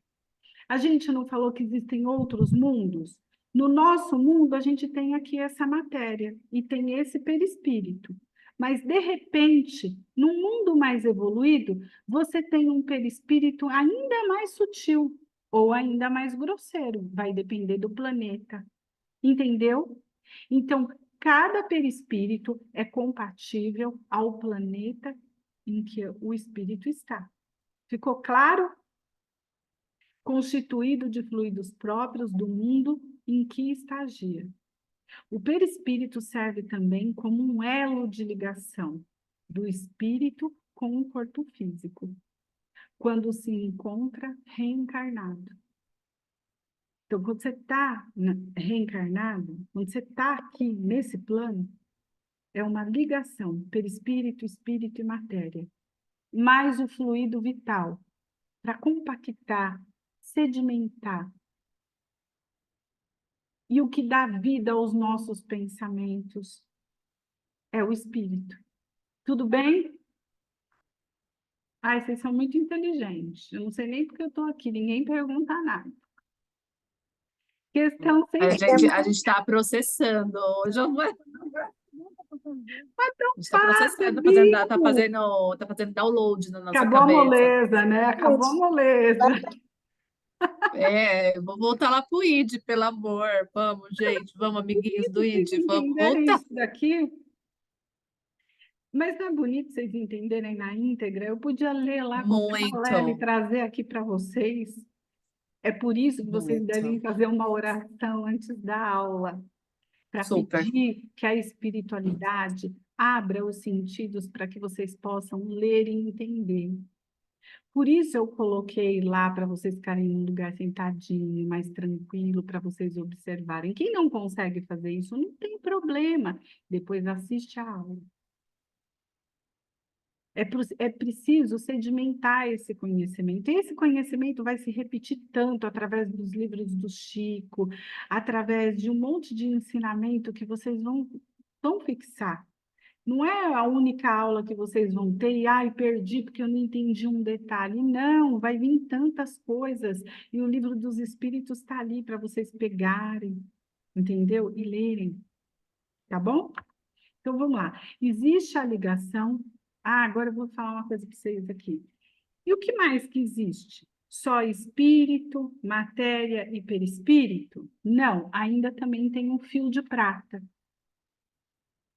A gente não falou que existem outros mundos? No nosso mundo, a gente tem aqui essa matéria e tem esse perispírito. Mas, de repente, num mundo mais evoluído, você tem um perispírito ainda mais sutil ou ainda mais grosseiro, vai depender do planeta. Entendeu? Então, cada perispírito é compatível ao planeta em que o espírito está. Ficou claro? Constituído de fluidos próprios do mundo em que estagia. O perispírito serve também como um elo de ligação do espírito com o corpo físico, quando se encontra reencarnado. Então, quando você está reencarnado, quando você está aqui nesse plano, é uma ligação perispírito, espírito e matéria, mais o fluido vital, para compactar, sedimentar. E o que dá vida aos nossos pensamentos é o espírito. Tudo bem? Ai, vocês são muito inteligentes. Eu não sei nem porque eu estou aqui, ninguém pergunta nada. Questão A 600. gente está processando hoje. Mas tão A gente está processando, fácil, tá fazendo download na nossa acabou a cabeça. moleza, né? Acabou a moleza. Vou voltar lá pro ID, pelo amor. Vamos, gente, vamos, amiguinhos do Vocês ID, vamos entenderem voltar. isso daqui? Mas não é bonito vocês entenderem na íntegra? Eu podia ler lá com calma leve e Muito, trazer aqui para vocês. É por isso que vocês devem muito. fazer uma oração antes da aula, para Super. pedir que a espiritualidade abra os sentidos para que vocês possam ler e entender. Por isso eu coloquei lá para vocês ficarem num lugar sentadinho, mais tranquilo, para vocês observarem. Quem não consegue fazer isso, não tem problema. Depois assiste a aula. É preciso sedimentar esse conhecimento. E esse conhecimento vai se repetir tanto através dos livros do Chico, através de um monte de ensinamento que vocês vão fixar. Não é a única aula que vocês vão ter e, ai, perdi porque eu não entendi um detalhe. Não, vai vir tantas coisas. E o livro dos Espíritos está ali para vocês pegarem, entendeu? E lerem. Tá bom? Então, vamos lá. Existe a ligação. Agora eu vou falar uma coisa para vocês aqui. E o que mais que existe? Só espírito, matéria e perispírito? Não, ainda também tem um fio de prata.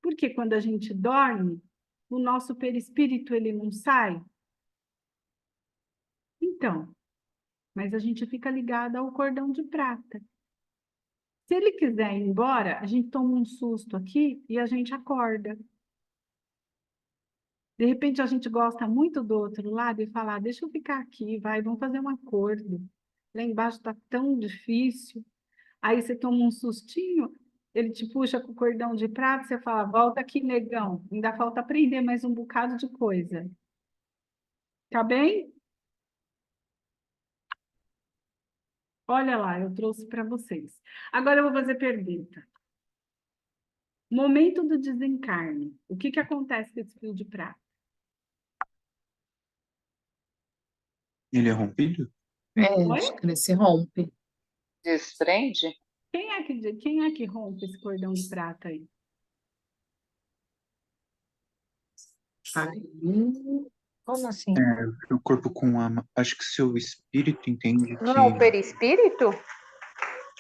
Porque quando a gente dorme, o nosso perispírito ele não sai? Então, mas a gente fica ligado ao cordão de prata. Se ele quiser ir embora, a gente toma um susto aqui e a gente acorda. De repente, a gente gosta muito do outro lado e fala, deixa eu ficar aqui, vai, vamos fazer um acordo. Lá embaixo está tão difícil. Aí você toma um sustinho, ele te puxa com o cordão de prata, você fala, volta aqui, negão. Ainda falta aprender mais um bocado de coisa. Tá bem? Olha lá, eu trouxe para vocês. Agora eu vou fazer pergunta. Momento do desencarne. O que acontece com esse fio de prata? Ele é rompido? Acho que ele se rompe. Desprende? Quem é que rompe esse cordão de prata aí? Aí, Como assim? O corpo com alma. Acho que seu espírito entende Não, o que. perispírito?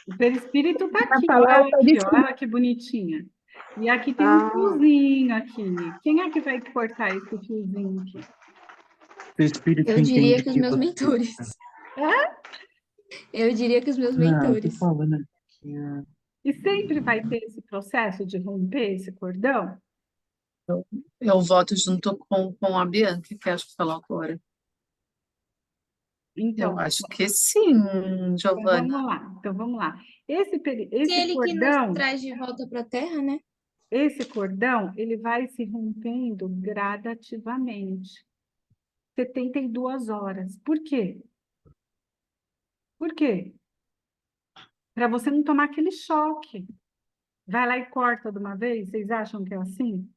O perispírito tá Vai aqui, falar olha é ela aqui, ó, perispírito. olha que bonitinha. E aqui tem um Ah, fiozinho aqui. Quem é que vai cortar esse fiozinho aqui? Seu espírito Eu diria entende que os que meus você. mentores. Eu diria que os meus Não, eu tô mentores. falando aqui. E sempre vai ter esse processo de romper esse cordão? eu voto junto com a Bianca, que acho que falou agora. Eu Então, acho que sim, então Giovana. vamos lá. Então vamos lá. Aquele que nos traz de volta para a Terra, né? Esse cordão, ele vai se rompendo gradativamente. 72 horas. Por quê? Por quê? Para você não tomar aquele choque. Vai lá e corta de uma vez, vocês acham que é assim?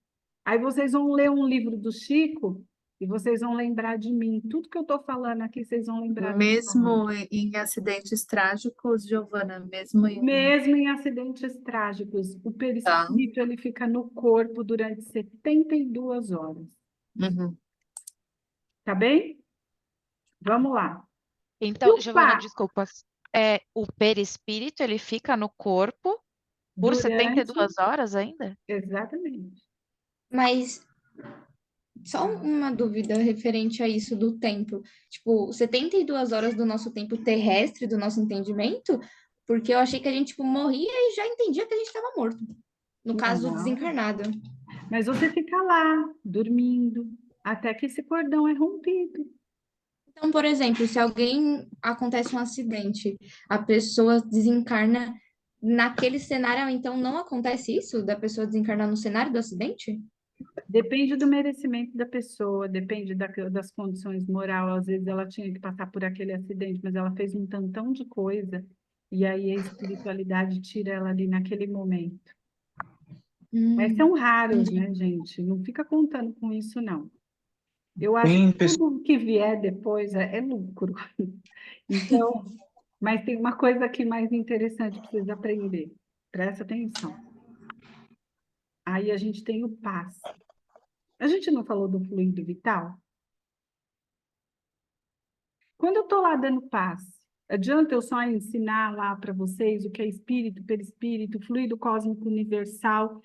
Aí vocês vão ler um livro do Chico e vocês vão lembrar de mim. Tudo que eu estou falando aqui, vocês vão lembrar do que eu tô falando. Mesmo em acidentes trágicos, Giovana, mesmo em. Mesmo em acidentes trágicos, o Tá. perispírito ele fica no corpo durante 72 horas. Uhum. Tá bem? Vamos lá. E Então, o Giovana, pá, desculpa. O perispírito, ele fica no corpo por durante. 72 horas ainda? Exatamente. Mas só uma dúvida referente a isso do tempo. Tipo, 72 horas do nosso tempo terrestre, do nosso entendimento, porque eu achei que a gente, tipo, morria e já entendia que a gente estava morto. No caso, Não. desencarnado. Mas você fica lá, dormindo, até que esse cordão é rompido. Então, por exemplo, se alguém acontece um acidente, a pessoa desencarna naquele cenário, então não acontece isso da pessoa desencarnar no cenário do acidente? Depende do merecimento da pessoa, depende das condições morais. Às vezes ela tinha que passar por aquele acidente, mas ela fez um tantão de coisa, e aí a espiritualidade tira ela ali naquele momento. Mas são raros, Entendi. né, gente? Não fica contando com isso, não. Eu acho Tem que tudo que vier depois é lucro. Então, mas tem uma coisa aqui mais interessante para vocês aprenderem. Presta atenção. Aí a gente tem o passe. A gente não falou do fluido vital? Quando eu estou lá dando passe, adianta eu só ensinar lá para vocês o que é espírito, perispírito, fluido cósmico universal,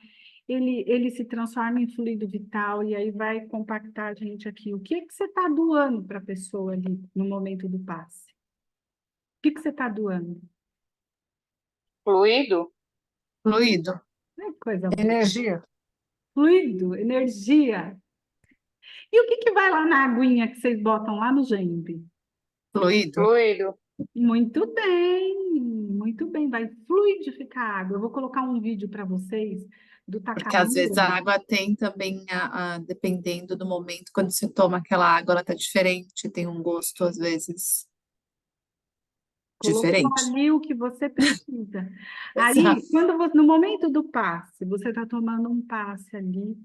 ele se transforma em fluido vital e aí vai compactar a gente aqui. O que que você está doando para a pessoa ali no momento do passe? O que que você está doando? fluido? Fluido. É coisa boa. Energia. Fluido, energia. E o que que vai lá na aguinha que vocês botam lá no gembe? Fluido. Fluido. Muito bem, vai fluidificar a água. Eu vou colocar um vídeo para vocês do Porque às vezes a Takamura. água tem também, dependendo do momento, quando você toma aquela água, ela tá diferente, tem um gosto, às vezes, Colocou diferente. ali o que você precisa. Aí, Exato. no momento do passe, você está tomando um passe ali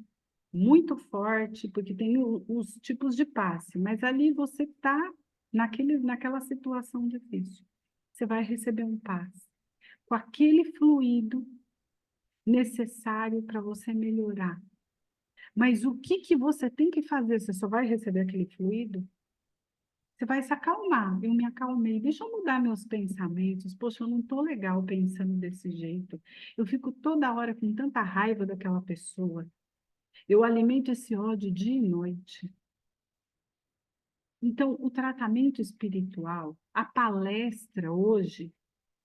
muito forte, porque tem os tipos de passe, mas ali você está naquela situação difícil. Você vai receber um passe com aquele fluido necessário para você melhorar. Mas o que que você tem que fazer? Você só vai receber aquele fluido? Você vai se acalmar. Eu me acalmei. Deixa eu mudar meus pensamentos. Poxa, eu não estou legal pensando desse jeito. Eu fico toda hora com tanta raiva daquela pessoa. Eu alimento esse ódio dia e noite. Então, o tratamento espiritual, a palestra hoje,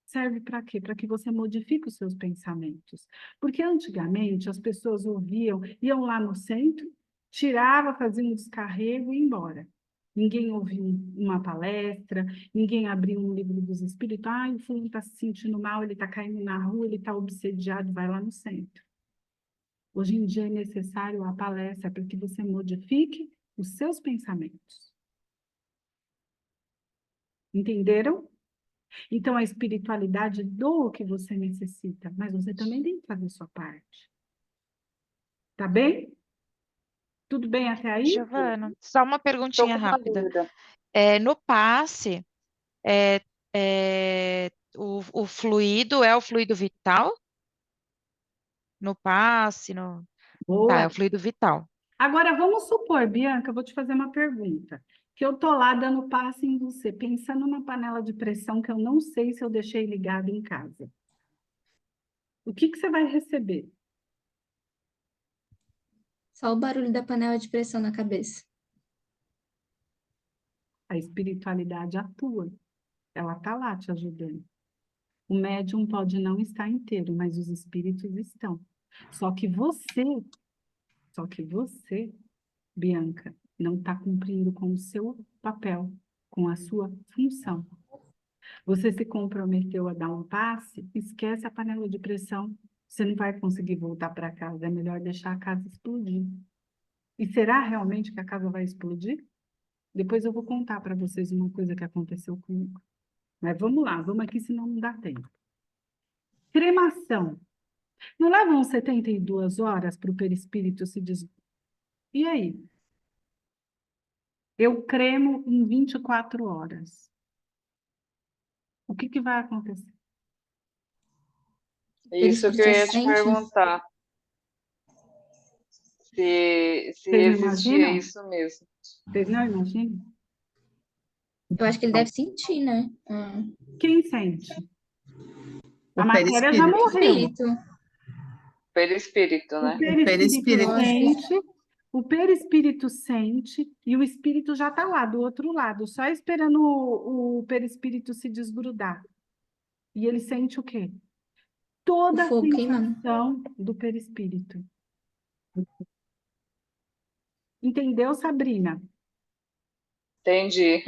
serve para quê? Para que você modifique os seus pensamentos. Porque antigamente as pessoas iam lá no centro, tirava, fazia um descarrego e ia embora. Ninguém ouvia uma palestra, ninguém abria um livro dos espíritos. Ah, o fulano está se sentindo mal, ele está caindo na rua, ele está obsediado, vai lá no centro. Hoje em dia é necessário a palestra para que você modifique os seus pensamentos. Entenderam? Então, a espiritualidade doa o que você necessita, mas você também tem que fazer sua parte. Tá bem? Tudo bem até aí? Giovana, só uma Estou perguntinha com uma rápida. dúvida. No passe, é, o fluido é o fluido vital? No passe, Tá, é Boa. o fluido vital. Agora, vamos supor, Bianca, eu vou te fazer uma pergunta. Que eu tô lá dando passe em você, pensando na panela de pressão que eu não sei se eu deixei ligada em casa. O que você vai receber? Só o barulho da panela de pressão na cabeça. A espiritualidade atua. Ela está lá te ajudando. O médium pode não estar inteiro, mas os espíritos estão. Só que você, Bianca, não está cumprindo com o seu papel, com a sua função. Você se comprometeu a dar um passe, esquece a panela de pressão. Você não vai conseguir voltar para casa. É melhor deixar a casa explodir. E será realmente que a casa vai explodir? Depois eu vou contar para vocês uma coisa que aconteceu comigo. Mas vamos lá, vamos aqui, senão não dá tempo. Cremação. Não levam 72 horas para o perispírito se des... E aí? Eu cremo em 24 horas. O que vai acontecer? Isso que eu ia te Sente? perguntar. Se Vocês não existia imaginam? isso mesmo. Vocês não imaginam? Eu acho que ele deve sentir, né? Quem sente? O A matéria já perispírito. morreu. Espírito. Perispírito, O né? perispírito perispírito. sente, o perispírito sente e o espírito já está lá, do outro lado, só esperando o perispírito se desgrudar. E ele sente o quê? Toda O a fogo queimando. sensação do perispírito. Entendeu, Sabrina? Entendi.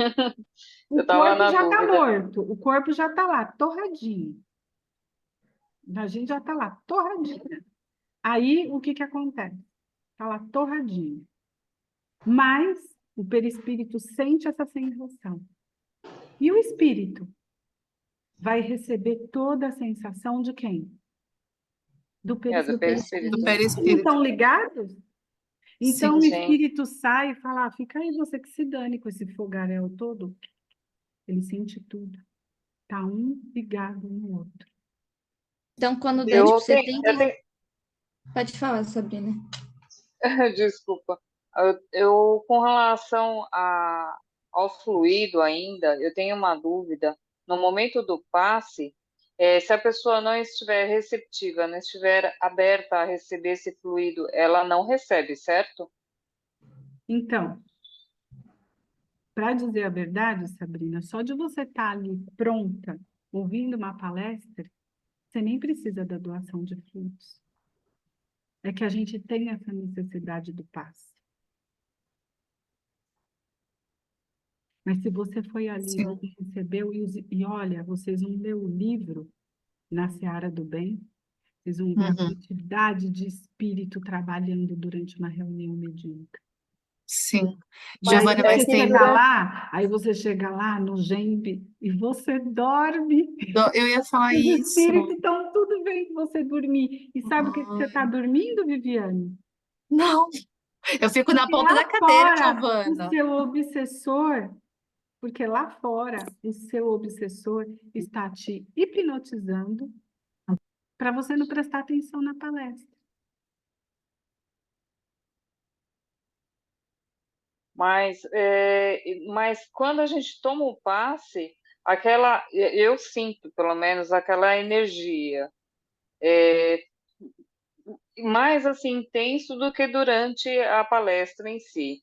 O Eu tava corpo na já está dúvida. morto, o corpo já está lá, torradinho. A gente já está lá, torradinho. Aí, o que acontece? Está lá, torradinho. Mas o perispírito sente essa sensação. E o espírito vai receber toda a sensação de quem? Do Do perispírito. perispírito. Do né? Eles perispírito. estão ligados? Então, Sim. o Sim. espírito sai e fala, fica aí você que se dane com esse fogaréu todo. Ele sente tudo. Está um ligado no outro. Então, quando der, Eu tipo, tenho, 70... Pode falar, Sabrina. desculpa. Com relação ao fluido ainda, eu tenho uma dúvida. No momento do passe, se a pessoa não estiver receptiva, não estiver aberta a receber esse fluido, ela não recebe, certo? Então, para dizer a verdade, Sabrina, só de você estar ali pronta, ouvindo uma palestra, você nem precisa da doação de fluidos. É que a gente tem essa necessidade do passe. Mas se você foi ali Sim. e recebeu, e olha, vocês vão ler o livro na Seara do Bem, vocês vão ver a quantidade de espírito trabalhando durante uma reunião mediúnica. Sim. Mas Giovanna, é mas que tem. Aí você chega lá no GEMP e você dorme. Eu ia falar Os isso. espíritos estão tudo bem que você dormir. E sabe o que você está dormindo, Viviane? Não, eu fico na Porque ponta lá da cadeira, fora, Giovana. o seu obsessor, porque lá fora, o seu obsessor está te hipnotizando para você não prestar atenção na palestra. Mas quando a gente toma o passe, eu sinto, pelo menos, aquela energia mais assim intenso do que durante a palestra em si.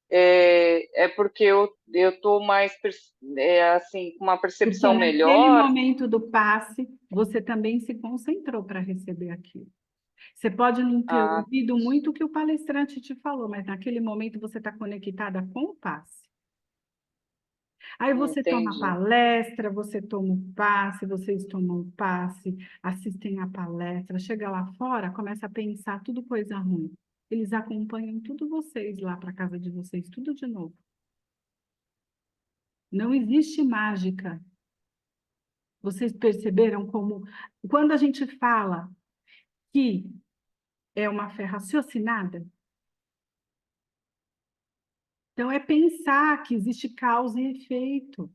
É porque eu estou mais assim, com uma Porque percepção naquele melhor. momento do passe, você também se concentrou para receber aquilo. Você pode não ter Ah, ouvido muito o que o palestrante te falou, mas naquele momento você está conectada com o passe. Aí você toma a entendi. palestra, você toma o passe, vocês tomam o passe, assistem a palestra, chega lá fora, começa a pensar tudo coisa ruim. Eles acompanham tudo vocês lá para casa de vocês, tudo de novo. Não existe mágica. Vocês perceberam como, quando a gente fala que é uma fé raciocinada, então é pensar que existe causa e efeito.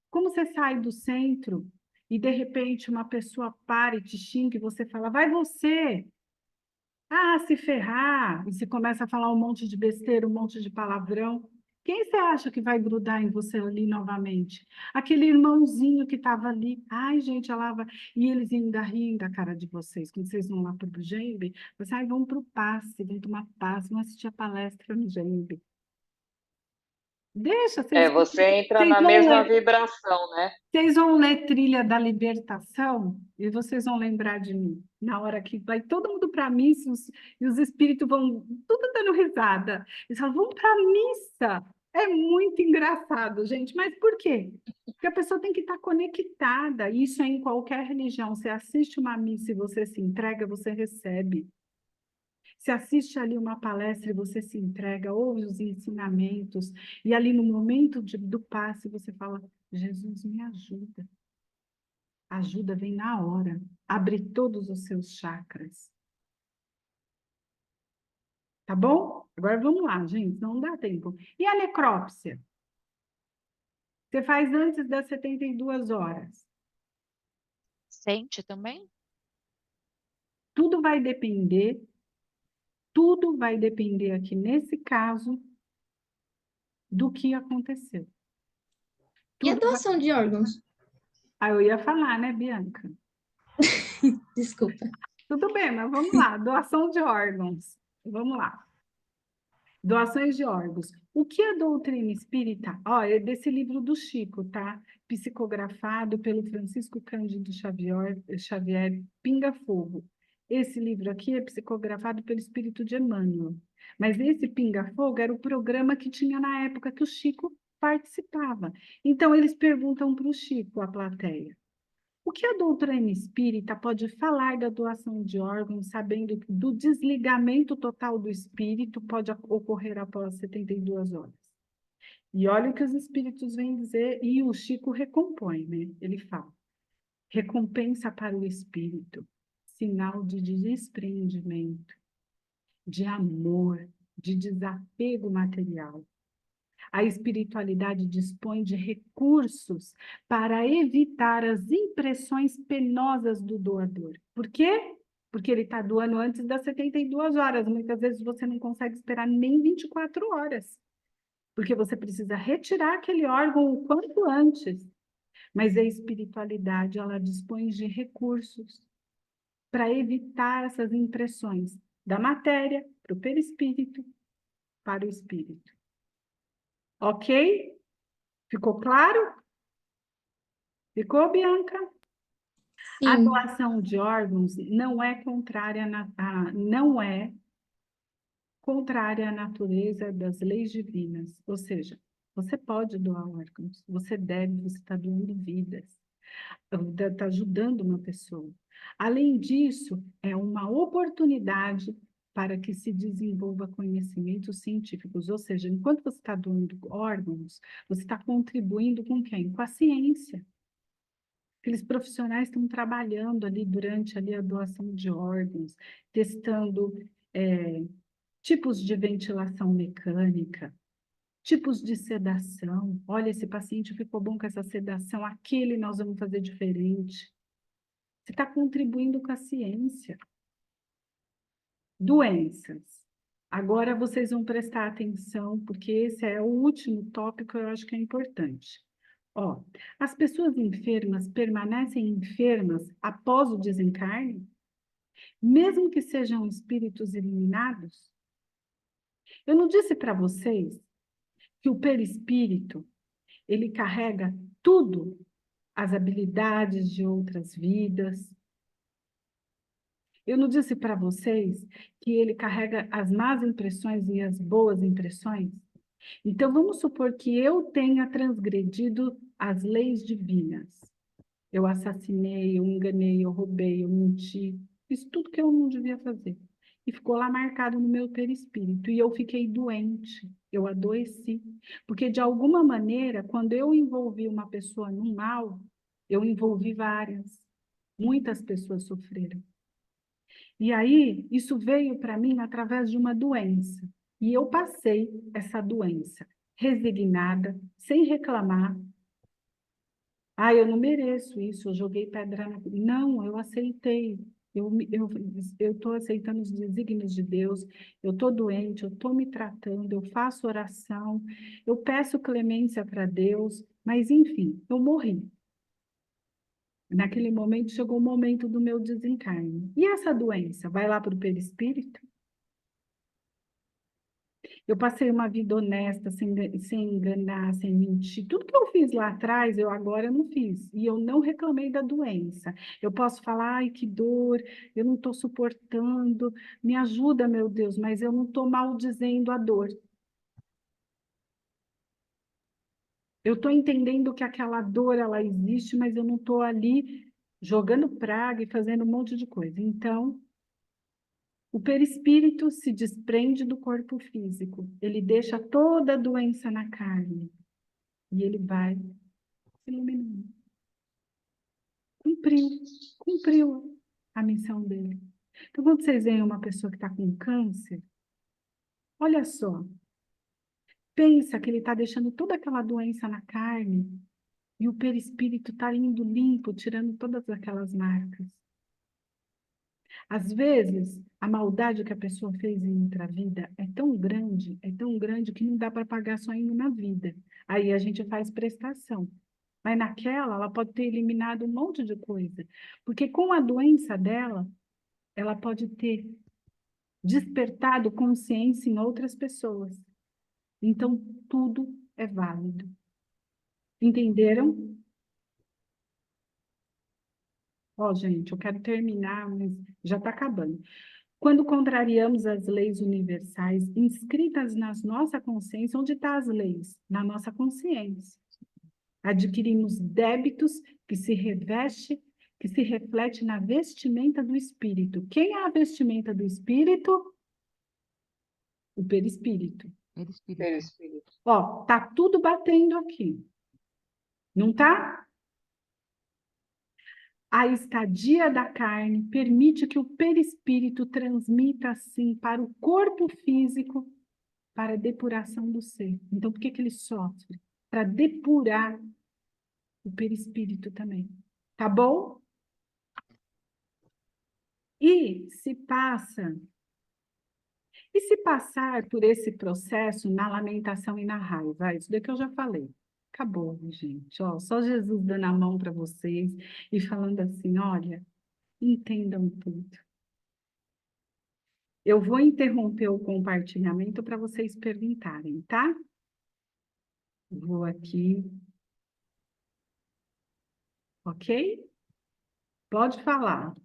Como você sai do centro e, de repente, uma pessoa para e te xinga e você fala, vai você. Ah, se ferrar, e se começa a falar um monte de besteira, um monte de palavrão, quem você acha que vai grudar em você ali novamente? Aquele irmãozinho que estava ali. Ai, gente, ela vai... E eles ainda riem da cara de vocês. Quando vocês vão lá para o Gembe, vocês vão para o passe, vão tomar passe, vão assistir a palestra no Gembe. Deixa, Você entra vocês na vão mesma ler, vibração, né? vocês vão ler Trilha da Libertação e vocês vão lembrar de mim. Na hora que vai todo mundo para a missa e os espíritos vão tudo dando risada. Eles falam, vamos para a missa. É muito engraçado, gente. Mas por quê? Porque a pessoa tem que estar conectada. Isso é em qualquer religião. Você assiste uma missa e você se entrega, você recebe. Você assiste ali uma palestra e você se entrega, ouve os ensinamentos, e ali no momento do passe você fala, Jesus me ajuda. Ajuda vem na hora, abre todos os seus chakras. Tá bom? Agora vamos lá, gente, não dá tempo. E a necrópsia? Você faz antes das 72 horas. Sente também? Tudo vai depender aqui, nesse caso, do que aconteceu. E a Tudo vai... doação de órgãos? Ah, eu ia falar, né, Bianca? Desculpa. Tudo bem, mas vamos lá. Doação de órgãos. Vamos lá. Doações de órgãos. O que a doutrina espírita... Ó, é desse livro do Chico, tá? Psicografado pelo Francisco Cândido Xavier Pinga Fogo. Esse livro aqui é psicografado pelo espírito de Emmanuel. Mas esse Pinga Fogo era o programa que tinha na época que o Chico participava. Então, eles perguntam para o Chico, a plateia, o que a doutrina espírita pode falar da doação de órgãos, sabendo que do desligamento total do espírito pode ocorrer após 72 horas? E olha o que os espíritos vêm dizer, e o Chico recompõe, né? Ele fala, recompensa para o espírito, sinal de desprendimento, de amor, de desapego material. A espiritualidade dispõe de recursos para evitar as impressões penosas do doador. Por quê? Porque ele está doando antes das 72 horas. Muitas vezes você não consegue esperar nem 24 horas, porque você precisa retirar aquele órgão o quanto antes. Mas a espiritualidade, ela dispõe de recursos para evitar essas impressões da matéria para o perispírito, para o espírito. Ok? Ficou claro? Ficou, Bianca? A Sim. doação de órgãos não é contrária à natureza das leis divinas. Ou seja, você pode doar órgãos, você deve, você está doando vidas, está ajudando uma pessoa. Além disso, é uma oportunidade para que se desenvolva conhecimentos científicos. Ou seja, enquanto você está doando órgãos, você está contribuindo com quem? Com a ciência. Aqueles profissionais estão trabalhando ali durante ali, a doação de órgãos, testando tipos de ventilação mecânica, tipos de sedação. Olha, esse paciente ficou bom com essa sedação, aquele nós vamos fazer diferente. Você está contribuindo com a ciência. Doenças. Agora vocês vão prestar atenção, porque esse é o último tópico, eu acho que é importante. Ó, as pessoas enfermas permanecem enfermas após o desencarne, mesmo que sejam espíritos iluminados? Eu não disse para vocês que o perispírito, ele carrega tudo, as habilidades de outras vidas. Eu não disse para vocês que ele carrega as más impressões e as boas impressões? Então, vamos supor que eu tenha transgredido as leis divinas. Eu assassinei, eu enganei, eu roubei, eu menti. Fiz tudo que eu não devia fazer. E ficou lá marcado no meu perispírito. E eu fiquei doente, eu adoeci. Porque, de alguma maneira, quando eu envolvi uma pessoa no mal, eu envolvi várias. Muitas pessoas sofreram. E aí, isso veio para mim através de uma doença. E eu passei essa doença, resignada, sem reclamar. Ah, eu não mereço isso, eu joguei pedra na... Não, eu aceitei. eu estou aceitando os desígnios de Deus, eu estou doente, eu estou me tratando, eu faço oração, eu peço clemência para Deus, mas enfim, eu morri. Naquele momento chegou o momento do meu desencarne. E essa doença vai lá para o perispírito? Eu passei uma vida honesta, sem enganar, sem mentir. Tudo que eu fiz lá atrás, eu agora não fiz. E eu não reclamei da doença. Eu posso falar, ai, que dor, eu não estou suportando. Me ajuda, meu Deus, mas eu não estou maldizendo a dor. Eu estou entendendo que aquela dor, ela existe, mas eu não estou ali jogando praga e fazendo um monte de coisa. Então, o perispírito se desprende do corpo físico. Ele deixa toda a doença na carne. E ele vai se iluminando. Cumpriu a missão dele. Então, quando vocês veem uma pessoa que está com câncer, olha só, pensa que ele está deixando toda aquela doença na carne e o perispírito está indo limpo, tirando todas aquelas marcas. Às vezes, a maldade que a pessoa fez em outra vida é tão grande que não dá para pagar só indo na vida. Aí a gente faz prestação. Mas naquela, ela pode ter eliminado um monte de coisa. Porque com a doença dela, ela pode ter despertado consciência em outras pessoas. Então, tudo é válido. Entenderam? Ó, gente, eu quero terminar, mas já está acabando. Quando contrariamos as leis universais inscritas na nossa consciência, onde estão as leis? Na nossa consciência. Adquirimos débitos que se reflete na vestimenta do espírito. Quem é a vestimenta do espírito? O perispírito. Perispírito. Ó, tá tudo batendo aqui. Não tá? A estadia da carne permite que o perispírito transmita assim para o corpo físico para a depuração do ser. Então, por que que ele sofre? Para depurar o perispírito também. Tá bom? E se passar por esse processo na lamentação e na raiva? Isso daqui eu já falei. Acabou, gente. Ó, só Jesus dando a mão para vocês e falando assim, olha, entendam tudo. Eu vou interromper o compartilhamento para vocês perguntarem, tá? Vou aqui. Ok? Pode falar.